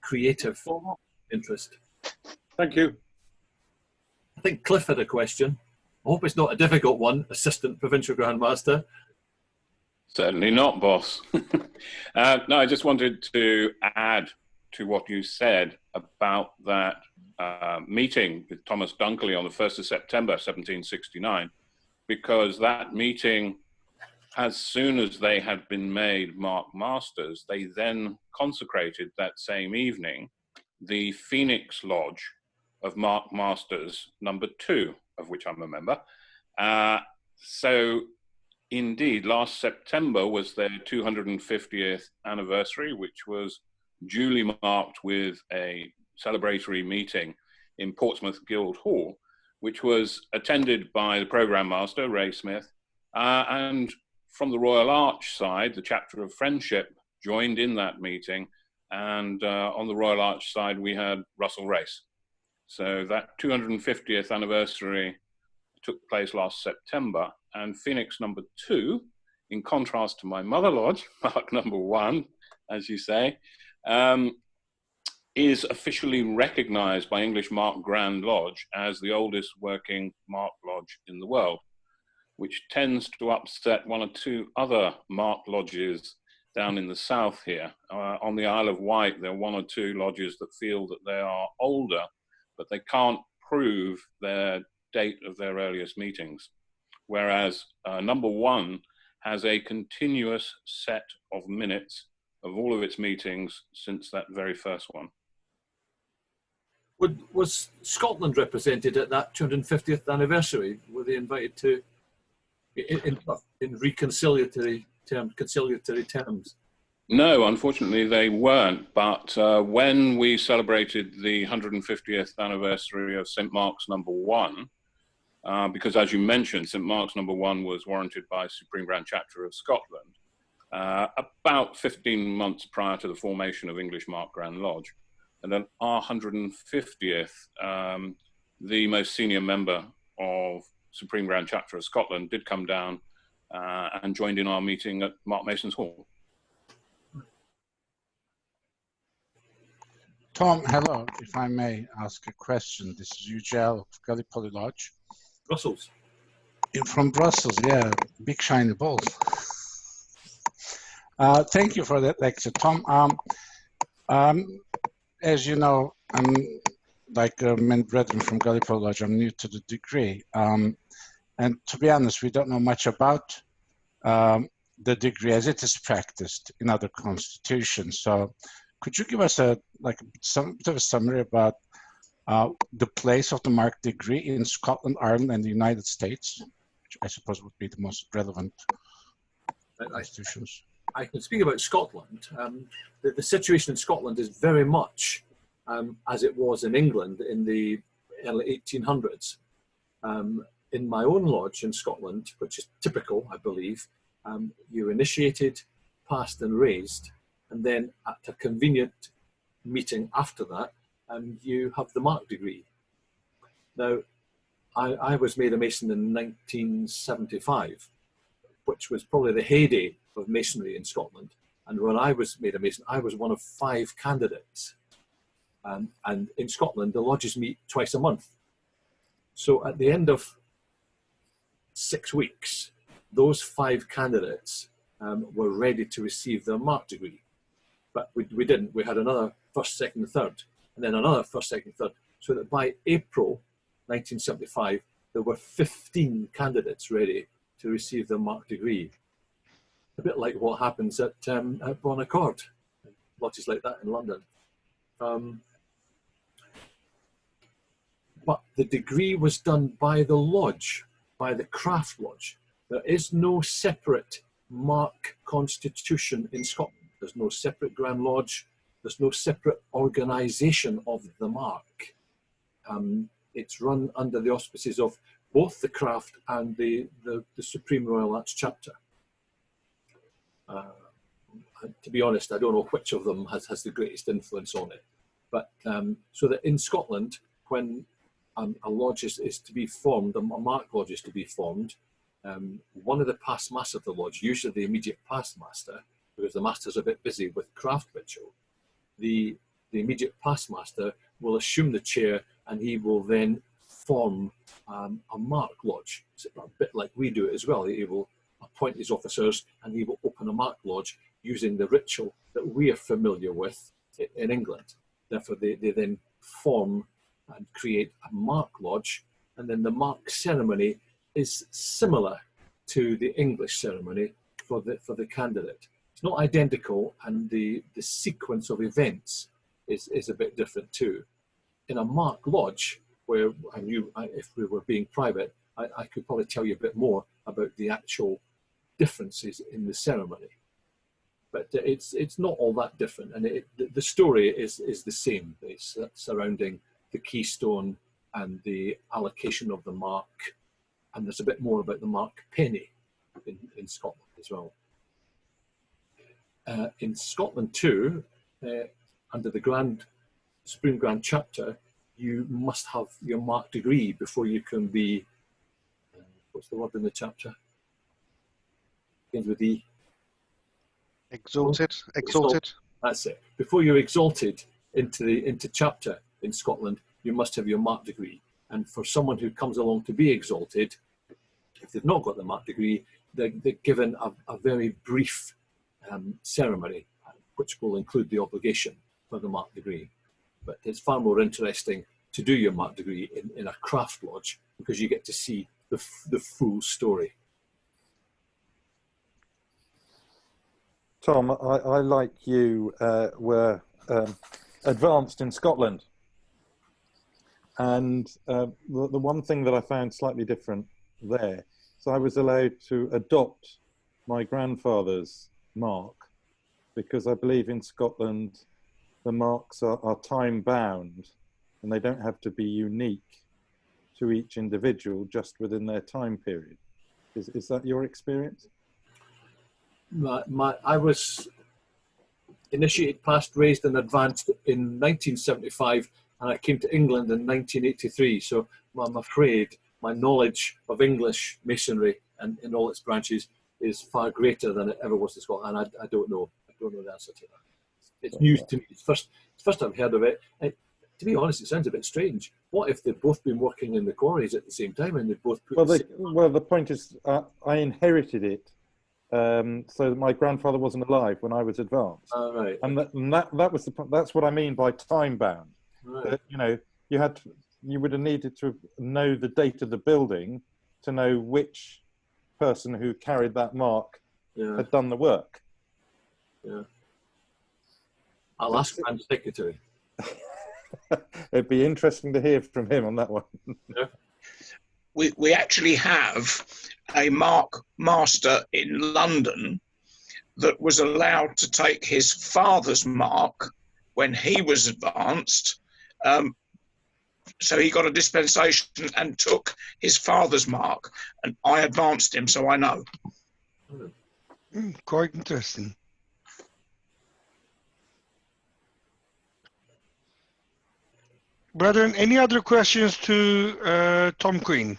creative interest. Thank you. I think Cliff had a question. I hope it's not a difficult one, Assistant Provincial Grandmaster. Certainly not, boss. No, I just wanted to add to what you said about that meeting with Thomas Dunkley on the 1st of September, 1769, because that meeting, as soon as they had been made Mark Masters, they then consecrated that same evening the Phoenix Lodge of Mark Masters number 2, of which I'm a member. So indeed, last September was their 250th anniversary, which was duly marked with a celebratory meeting in Portsmouth Guild Hall, which was attended by the Programme Master, Ray Smith, and from the Royal Arch side, the Chapter of Friendship joined in that meeting, and on the Royal Arch side, we had Russell Race. So that 250th anniversary took place last September, and Phoenix number 2, in contrast to my mother lodge, Mark number 1, as you say, is officially recognized by English Mark Grand Lodge as the oldest working Mark Lodge in the world, which tends to upset one or two other Mark Lodges down in the south here. On the Isle of Wight, there are one or two lodges that feel that they are older, but they can't prove their date of their earliest meetings. Whereas number 1 has a continuous set of minutes of all of its meetings since that very first one. Was Scotland represented at that 250th anniversary? Were they invited to, in conciliatory terms? No, unfortunately they weren't. But when we celebrated the 150th anniversary of St. Mark's number 1, because as you mentioned, St. Mark's number 1 was warranted by Supreme Grand Chapter of Scotland, about 15 months prior to the formation of English Mark Grand Lodge. And then our 150th, the most senior member of Supreme Grand Chapter of Scotland did come down and joined in our meeting at Mark Mason's Hall. Tom, hello. If I may ask a question, this is Ugel of Gallipoli Lodge. Brussels. From Brussels, yeah, big shiny balls. Thank you for that lecture, Tom. As you know, I'm like many brethren from Gallipoli Lodge. I'm new to the degree, and to be honest, we don't know much about the degree as it is practiced in other constitutions. So, could you give us some bit of a summary about the place of the Mark degree in Scotland, Ireland, and the United States, which I suppose would be the most relevant constitutions? I can speak about Scotland. The situation in Scotland is very much as it was in England in the early 1800s. In my own lodge in Scotland, which is typical, I believe, you're initiated, passed and raised, and then at a convenient meeting after that, you have the Mark degree. Now, I was made a Mason in 1975, which was probably the heyday of Masonry in Scotland. And when I was made a Mason, I was one of 5 candidates. And in Scotland, the lodges meet twice a month. So at the end of 6 weeks, those 5 candidates were ready to receive their Mark degree. But we didn't. We had another first, second, third, and then another first, second, third. So that by April 1975, there were 15 candidates ready to receive their Mark degree. A bit like what happens at Bon Accord, lodges like that in London. But the degree was done by the lodge, by the craft lodge. There is no separate Mark constitution in Scotland. There's no separate Grand Lodge. There's no separate organisation of the Mark. It's run under the auspices of both the craft and the Supreme Royal Arts Chapter. To be honest, I don't know which of them has the greatest influence on it. But so that in Scotland, when a lodge is to be formed, a Mark Lodge is to be formed, one of the past masters of the lodge, usually the immediate past master, because the master's a bit busy with craft ritual, the immediate past master will assume the chair and he will then form a Mark Lodge. It's a bit like we do it as well. He will appoint his officers and he will open a Mark Lodge using the ritual that we are familiar with in England. Therefore, they then form and create a Mark Lodge, and then the Mark ceremony is similar to the English ceremony for the candidate. It's not identical, and the sequence of events is a bit different too. In a Mark Lodge, where if we were being private, I could probably tell you a bit more about the actual differences in the ceremony. But it's not all that different, and the story is the same. It's surrounding the keystone and the allocation of the mark, and there's a bit more about the mark penny in Scotland as well. In Scotland too, under the Supreme Grand Chapter, you must have your Mark degree before you can be, what's the word in the chapter? Begins with E. Exalted. That's it. Before you're exalted into chapter in Scotland, you must have your Mark degree. And for someone who comes along to be exalted, if they've not got the Mark degree, they're given a very brief ceremony, which will include the obligation for the Mark degree. But it's far more interesting to do your Mark degree in a craft lodge, because you get to see the full story. Tom, I like you, were advanced in Scotland. And the one thing that I found slightly different there, so I was allowed to adopt my grandfather's mark, because I believe in Scotland the marks are time bound and they don't have to be unique to each individual, just within their time period. Is that your experience? I was initiated, passed, raised and advanced in 1975, and I came to England in 1983. So I'm afraid my knowledge of English masonry and in all its branches is far greater than it ever was in Scotland, and I don't know. I don't know the answer to that. It's news to me. It's first I've heard of it. And to be honest, it sounds a bit strange. What if they've both been working in the quarries at the same time and they both put? Well, the point is, I inherited it, so that my grandfather wasn't alive when I was advanced. Oh, right. And that was that's what I mean by time bound. Right. That, you know, you would have needed to know the date of the building to know which person who carried that mark had done the work. Yeah. I'll ask Grand Secretary. It'd be interesting to hear from him on that one. Yeah. We actually have a mark master in London that was allowed to take his father's mark when he was advanced. So he got a dispensation and took his father's mark, and I advanced him, so I know. Quite interesting. Brethren, any other questions to Tom Quinn?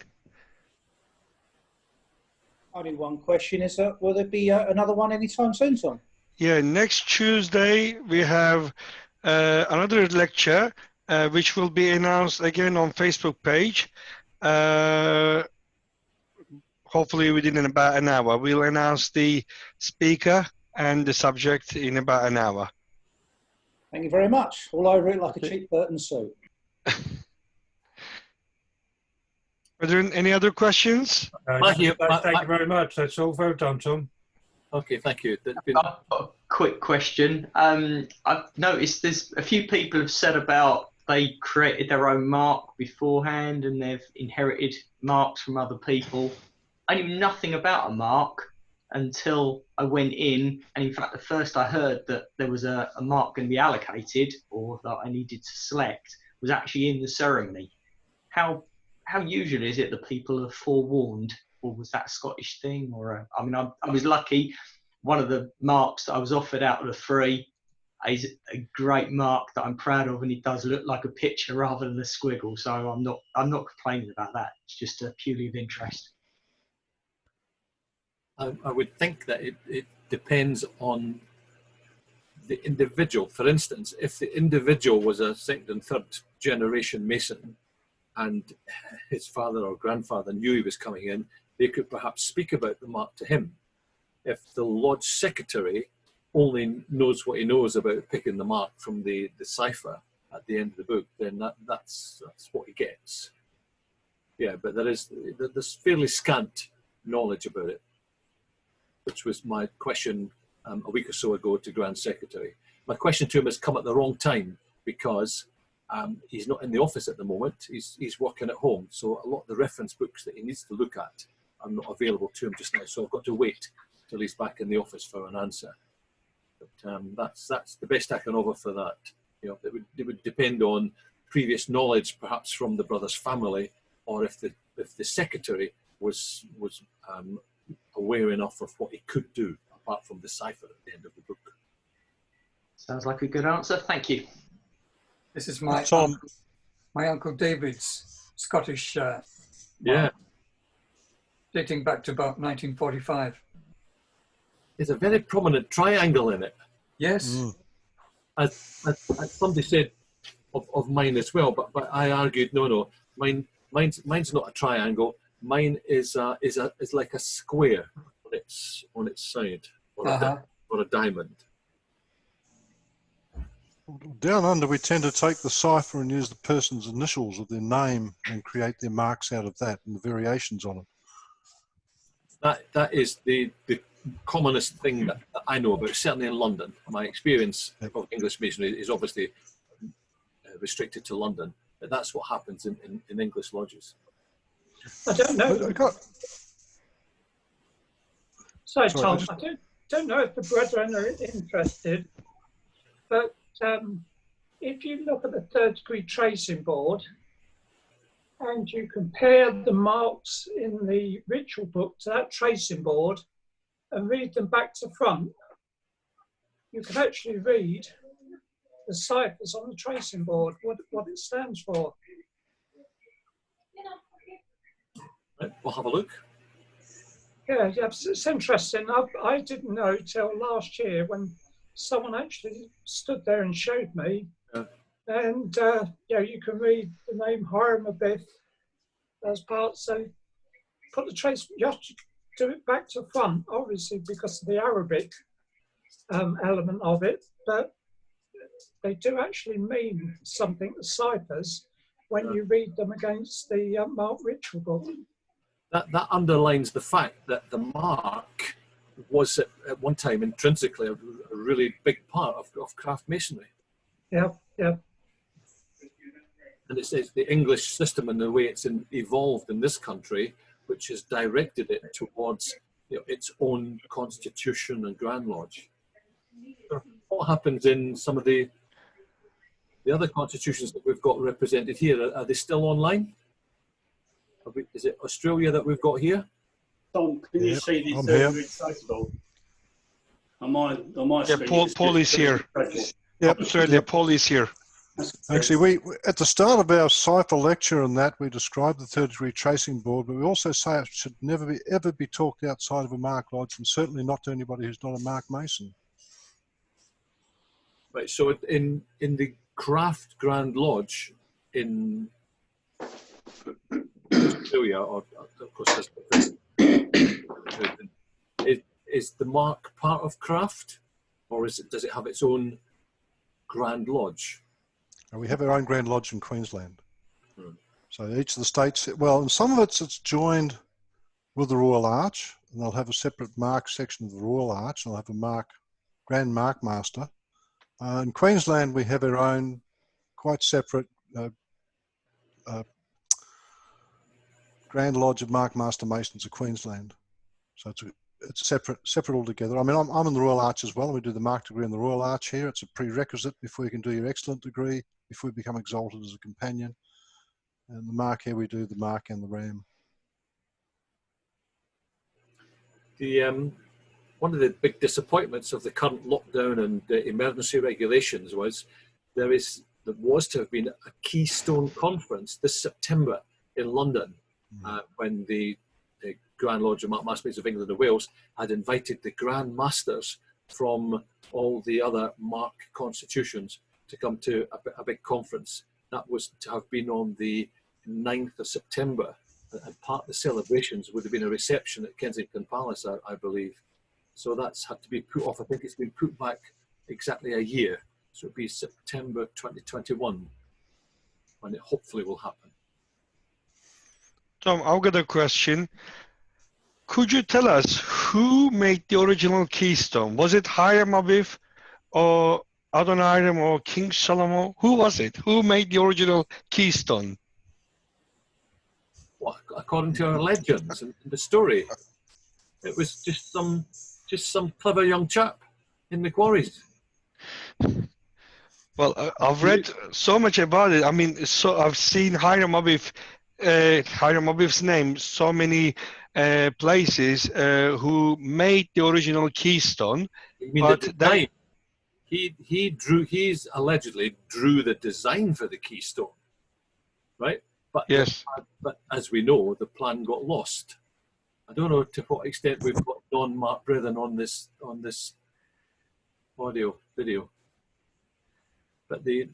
Only one question is, will there be another one anytime soon, Tom? Yeah, next Tuesday we have another lecture, which will be announced again on Facebook page. Hopefully within about an hour. We'll announce the speaker and the subject in about an hour. Thank you very much. All over it like a cheap Burton suit. Are there any other questions? Thank you very much. That's all well done, Tom. Okay, thank you. I've got a quick question. I've noticed there's a few people have said about they created their own mark beforehand and they've inherited marks from other people. I knew nothing about a mark until I went in, and in fact the first I heard that there was a mark going to be allocated or that I needed to select was actually in the ceremony. How usual is it that people are forewarned, or was that a Scottish thing? Or I mean, I was lucky. One of the marks that I was offered out of the three is a great mark that I'm proud of, and it does look like a picture rather than a squiggle. So I'm not complaining about that. It's just purely of interest. I would think that it depends on the individual. For instance, if the individual was a second and third generation Mason and his father or grandfather knew he was coming in, they could perhaps speak about the mark to him. If the Lodge Secretary only knows what he knows about picking the mark from the cipher at the end of the book, then that's what he gets. Yeah, but there's fairly scant knowledge about it, which was my question a week or so ago to Grand Secretary. My question to him has come at the wrong time because he's not in the office at the moment. He's working at home. So a lot of the reference books that he needs to look at are not available to him just now. So I've got to wait till he's back in the office for an answer. But that's the best I can offer for that. You know, it would depend on previous knowledge, perhaps from the brother's family, or if the secretary was aware enough of what he could do apart from the cipher at the end of the book. Sounds like a good answer. Thank you. This is my uncle David's Scottish mark, dating back to about 1945. There's a very prominent triangle in it. Yes. As somebody said of mine as well, but I argued no, mine's not a triangle. Mine is like a square on its side, or a diamond. Down under, we tend to take the cipher and use the person's initials of their name and create their marks out of that and the variations on it. That is the commonest thing that I know about, certainly in London. My experience of English Masonry is obviously restricted to London, but that's what happens in English lodges. I don't know. Sorry, Tom, I don't know if the brethren are interested, but if you look at the third degree tracing board and you compare the marks in the ritual book to that tracing board, and read them back to front, you can actually read the ciphers on the tracing board, what it stands for. Right, we'll have a look. Yeah, it's interesting. I didn't know till last year when someone actually stood there and showed me. Yeah. And yeah, you can read the name Hiram Abiff as part. So put the trace. You have to do it back to front, obviously, because of the Arabic element of it. But they do actually mean something, the ciphers, when you read them against the Mark Ritual book. That underlines the fact that the mark was at one time intrinsically a really big part of craft masonry. Yeah, yeah. And it's the English system and the way it's evolved in this country, which has directed it towards its own constitution and Grand Lodge. What happens in some of the other constitutions that we've got represented here? Are they still online? Is it Australia that we've got here? Tom, can you see this retraceable? On my screen, Paul is here. Yep. Australia, Paul is here. Actually, we at the start of our cipher lecture and that, we described the third degree tracing board, but we also say it should never ever be talked outside of a Mark Lodge, and certainly not to anybody who's not a Mark Mason. Right, so in the Craft Grand Lodge in Australia, or of course, is the Mark part of Craft, or does it have its own Grand Lodge? And we have our own Grand Lodge in Queensland. So each of the states, well, in some of it's joined with the Royal Arch, and they'll have a separate Mark section of the Royal Arch, and they'll have a Grand Mark Master. In Queensland, we have our own quite separate Grand Lodge of Mark Master Masons of Queensland. So it's separate altogether. I mean, I'm in the Royal Arch as well, and we do the Mark degree in the Royal Arch here. It's a prerequisite before you can do your Excellent degree, before you become exalted as a companion. And the Mark here, we do the Mark and the Ram. One of the big disappointments of the current lockdown and emergency regulations was there was to have been a Keystone Conference this September in London, when the Grand Lodge of Mark Masters of England and Wales had invited the Grand Masters from all the other Mark constitutions to come to a big conference. That was to have been on the 9th of September, and part of the celebrations would have been a reception at Kensington Palace, I believe. So that's had to be put off. I think it's been put back exactly a year. So it'll be September 2021 when it hopefully will happen. Tom, I've got a question. Could you tell us who made the original keystone? Was it Hiram Abiff or Adoniram or King Solomon? Who was it? Who made the original keystone? Well, according to our legends and the story, it was just some clever young chap in the quarries. Well, I've read so much about it. I mean, I've seen Hiram Abiff's name so many places who made the original keystone. I mean, but the design. He's allegedly drew the design for the keystone, right? But yes, but as we know, the plan got lost. I don't know to what extent we've got non-Mark brethren on this audio video, but the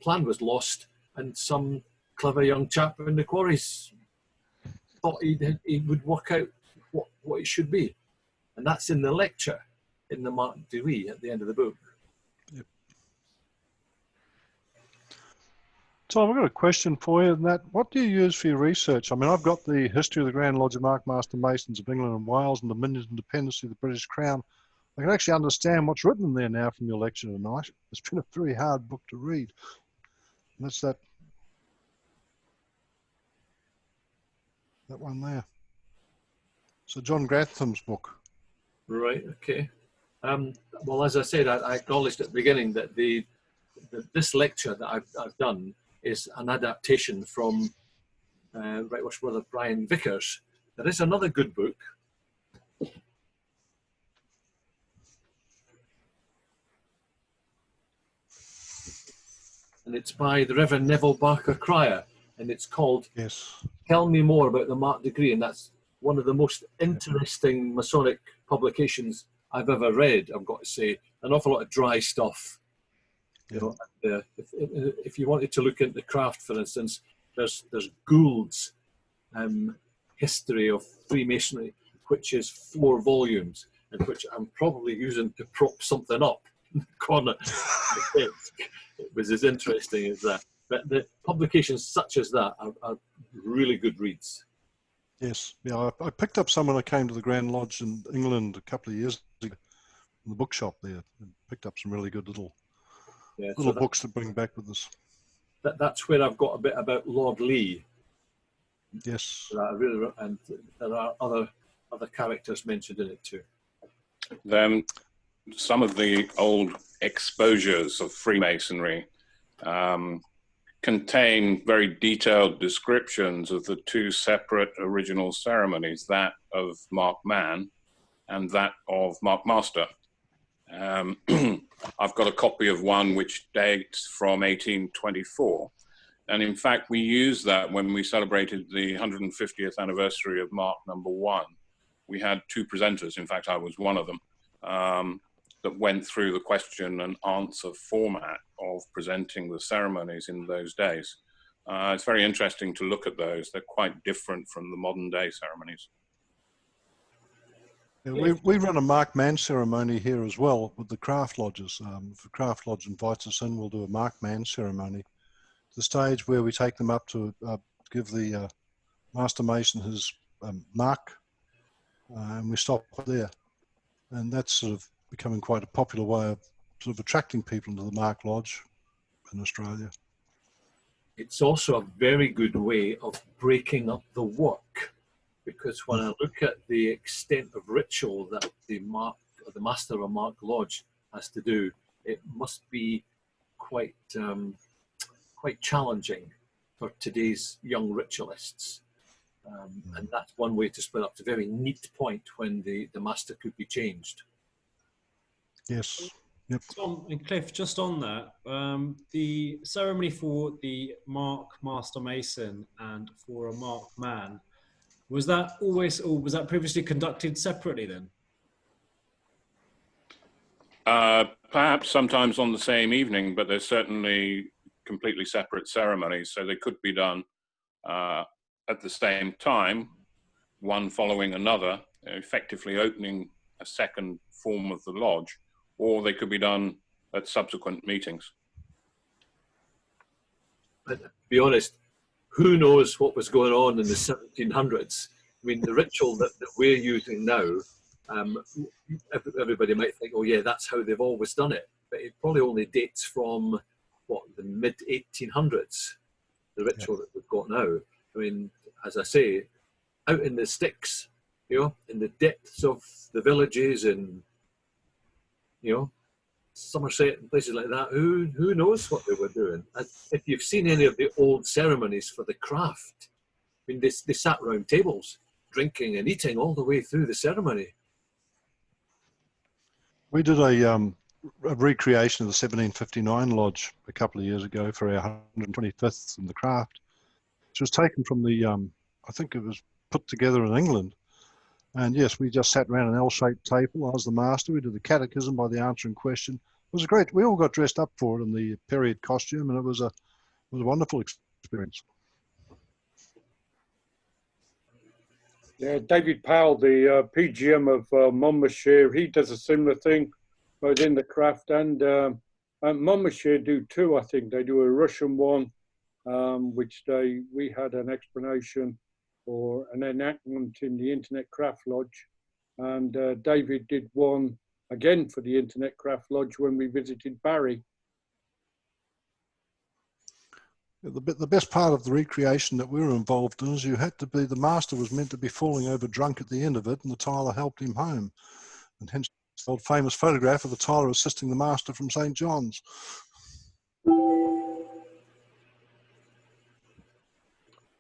plan was lost, and some clever young chap in the quarries thought he would work out what it should be, and that's in the lecture in the Mark degree at the end of the book. Yep. Tom, I've got a question for you. What do you use for your research? I mean, I've got the history of the Grand Lodge of Mark Master Masons of England and Wales and Dominion and Dependency of the British Crown. I can actually understand what's written in there now from your lecture tonight. It's been a very hard book to read. And that's that one there. So John Gratham's book. Right, okay. Well, as I said, I acknowledged at the beginning that this lecture that I've done is an adaptation from Right Worship Brother Brian Vickers. There is another good book and it's by the Reverend Neville Barker Cryer, and it's called Yes. Tell Me More About the Mark Degree, and that's one of the most interesting Masonic publications I've ever read, I've got to say. An awful lot of dry stuff. You know, and, if you wanted to look into craft, for instance, there's Gould's History of Freemasonry, which is 4 volumes, and which I'm probably using to prop something up in the corner of the desk. It was as interesting as that. But the publications such as that are really good reads. Yes, yeah, I picked up some when I came to the Grand Lodge in England a couple of years ago in the bookshop there, and picked up some really good little books to bring back with us. That's where I've got a bit about Lord Lee. Yes. And there are other characters mentioned in it too. Then some of the old exposures of Freemasonry contain very detailed descriptions of the 2 separate original ceremonies, that of Mark Mann and that of Mark Master. I've got a copy of one which dates from 1824. And in fact, we used that when we celebrated the 150th anniversary of Mark #1. We had 2 presenters, in fact, I was one of them, that went through the question and answer format of presenting the ceremonies in those days. It's very interesting to look at those. They're quite different from the modern day ceremonies. Yeah, we run a Mark Mann ceremony here as well with the craft lodges. If the craft lodge invites us in, we'll do a Mark Mann ceremony. The stage where we take them up to give the Master Mason his mark, and we stop there. And that's sort of becoming quite a popular way of sort of attracting people into the Mark Lodge in Australia. It's also a very good way of breaking up the work, because when I look at the extent of ritual that the Master of Mark Lodge has to do, it must be quite challenging for today's young ritualists. And that's one way to split up to a very neat point when the Master could be changed. Yes. Yep. Tom and Cliff, just on that, the ceremony for the Mark Master Mason and for a Mark Man, was that always, or was that previously conducted separately then? Perhaps sometimes on the same evening, but they're certainly completely separate ceremonies, so they could be done at the same time, one following another, effectively opening a second form of the lodge, or they could be done at subsequent meetings. But to be honest, who knows what was going on in the 1700s? I mean, the ritual that we're using now, everybody might think, oh yeah, that's how they've always done it. But it probably only dates from, what, the mid-1800s, the ritual that we've got now. I mean, as I say, out in the sticks, you know, in the depths of the villages and, you know, Somerset and places like that, who knows what they were doing? And if you've seen any of the old ceremonies for the craft, I mean, they sat round tables, drinking and eating all the way through the ceremony. We did a recreation of the 1759 lodge a couple of years ago for our 125th in the craft, which was taken from the, I think it was put together in England. And yes, we just sat around an L-shaped table. I was the master. We did the catechism by the answering question. It was great. We all got dressed up for it in the period costume, and it was a wonderful experience. Yeah, David Powell, the PGM of Monmouthshire, he does a similar thing, both in the craft and Monmouthshire do 2, I think. They do a Russian one, which we had an explanation or an enactment in the Internet Craft Lodge, and David did one again for the Internet Craft Lodge when we visited Barry. The best part of the recreation that we were involved in is the master was meant to be falling over drunk at the end of it, and the tiler helped him home. And hence the old famous photograph of the tiler assisting the master from St. John's.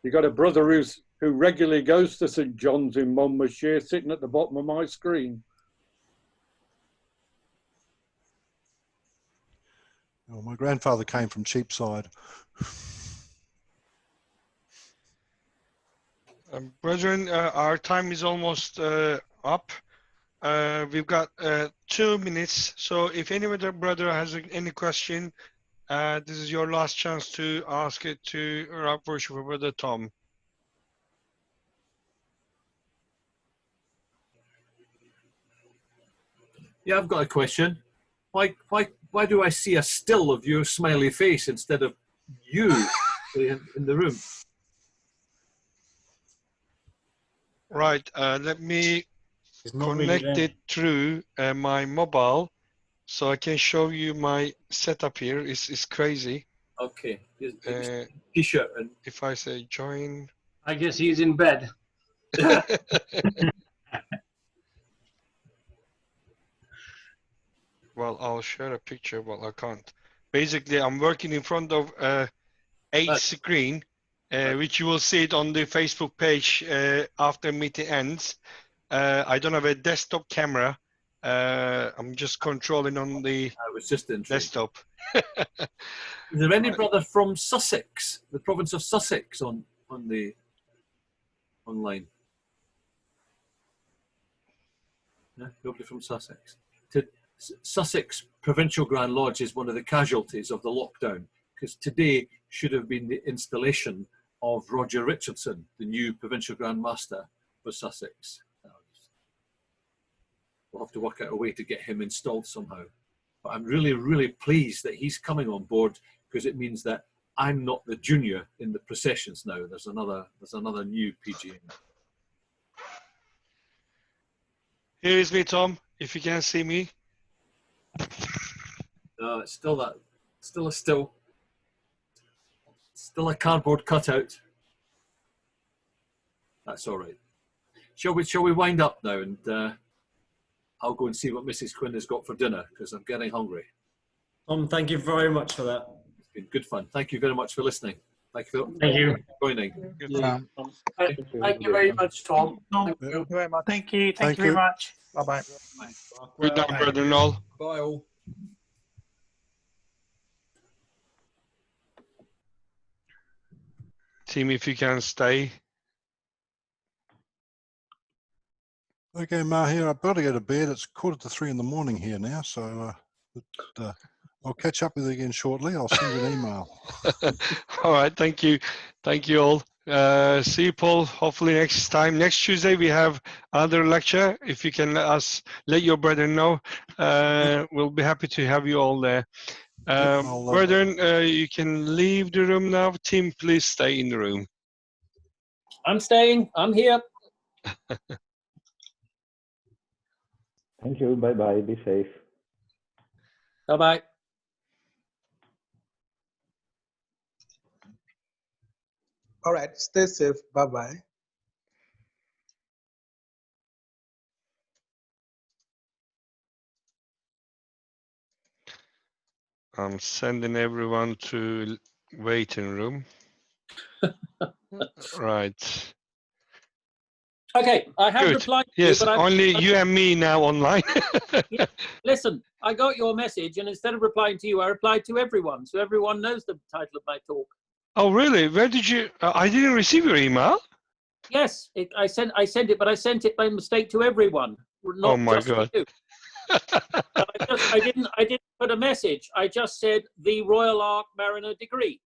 You got a brother who regularly goes to St. John's in Monmouthshire, sitting at the bottom of my screen. Well, my grandfather came from Cheapside. Brethren, our time is almost up. We've got 2 minutes, so if any other brother has any question, this is your last chance to ask it to our worshiper, Brother Tom. Yeah, I've got a question. Why do I see a still of your smiley face instead of you in the room? Right, let me connect it through my mobile so I can show you my setup here. It's crazy. Okay. T-shirt and if I say join. I guess he's in bed. Well, I'll share a picture, but I can't. Basically, I'm working in front of 8 screen, which you will see it on the Facebook page after meeting ends. I don't have a desktop camera. I'm just controlling on the desktop. Is there any brother from Sussex, the province of Sussex, on the online? No, nobody from Sussex. Sussex Provincial Grand Lodge is one of the casualties of the lockdown, because today should have been the installation of Roger Richardson, the new Provincial Grand Master for Sussex. We'll have to work out a way to get him installed somehow. But I'm really, really pleased that he's coming on board, because it means that I'm not the junior in the processions now. There's another new PGM. Here is me, Tom, if you can see me. No, it's still a cardboard cutout. That's all right. Shall we wind up now, and I'll go and see what Mrs. Quinn has got for dinner, because I'm getting hungry. Tom, thank you very much for that. It's been good fun. Thank you very much for listening. Thank you for joining. Thank you very much, Tom. Thank you very much. Thank you very much. Bye-bye. Good night, brother and all. Bye all. Team, if you can stay. Okay, Mahir, I've got to go to bed. It's 2:45 in the morning here now, so I'll catch up with you again shortly. I'll send you an email. All right, thank you. Thank you all. See you, Paul. Hopefully next time. Next Tuesday, we have another lecture. If you can let your brethren know, we'll be happy to have you all there. Brethren, you can leave the room now. Tim, please stay in the room. I'm staying. I'm here. Thank you. Bye-bye. Be safe. Bye-bye. All right. Stay safe. Bye-bye. I'm sending everyone to waiting room. Right. Okay, I have Good. replied to Yes, you, but only you and me now online. Listen, I got your message, and instead of replying to you, I replied to everyone, so everyone knows the title of my talk. Oh, really? Where did you? I didn't receive your email. Yes, I sent it, but I sent it by mistake to everyone. Not Oh my just God. To you. But I didn't put a message. I just said the Royal Ark Mariner degree,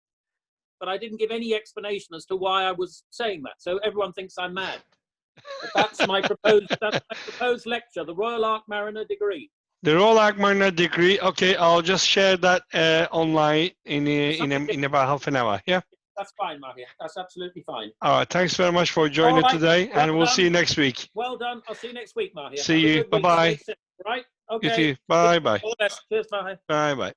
but I didn't give any explanation as to why I was saying that. So everyone thinks I'm mad. But that's my proposed lecture, the Royal Ark Mariner degree. The Royal Ark Mariner degree. Okay, I'll just share that online in about half an hour. Yeah. That's fine, Mahir. That's absolutely fine. All right. Thanks very much for joining today, and we'll see you next week. Well done. I'll see you next week, Mahir. See you. Bye bye. Right. You Okay. too. Bye bye. All the best. Cheers, Mahir. Bye bye.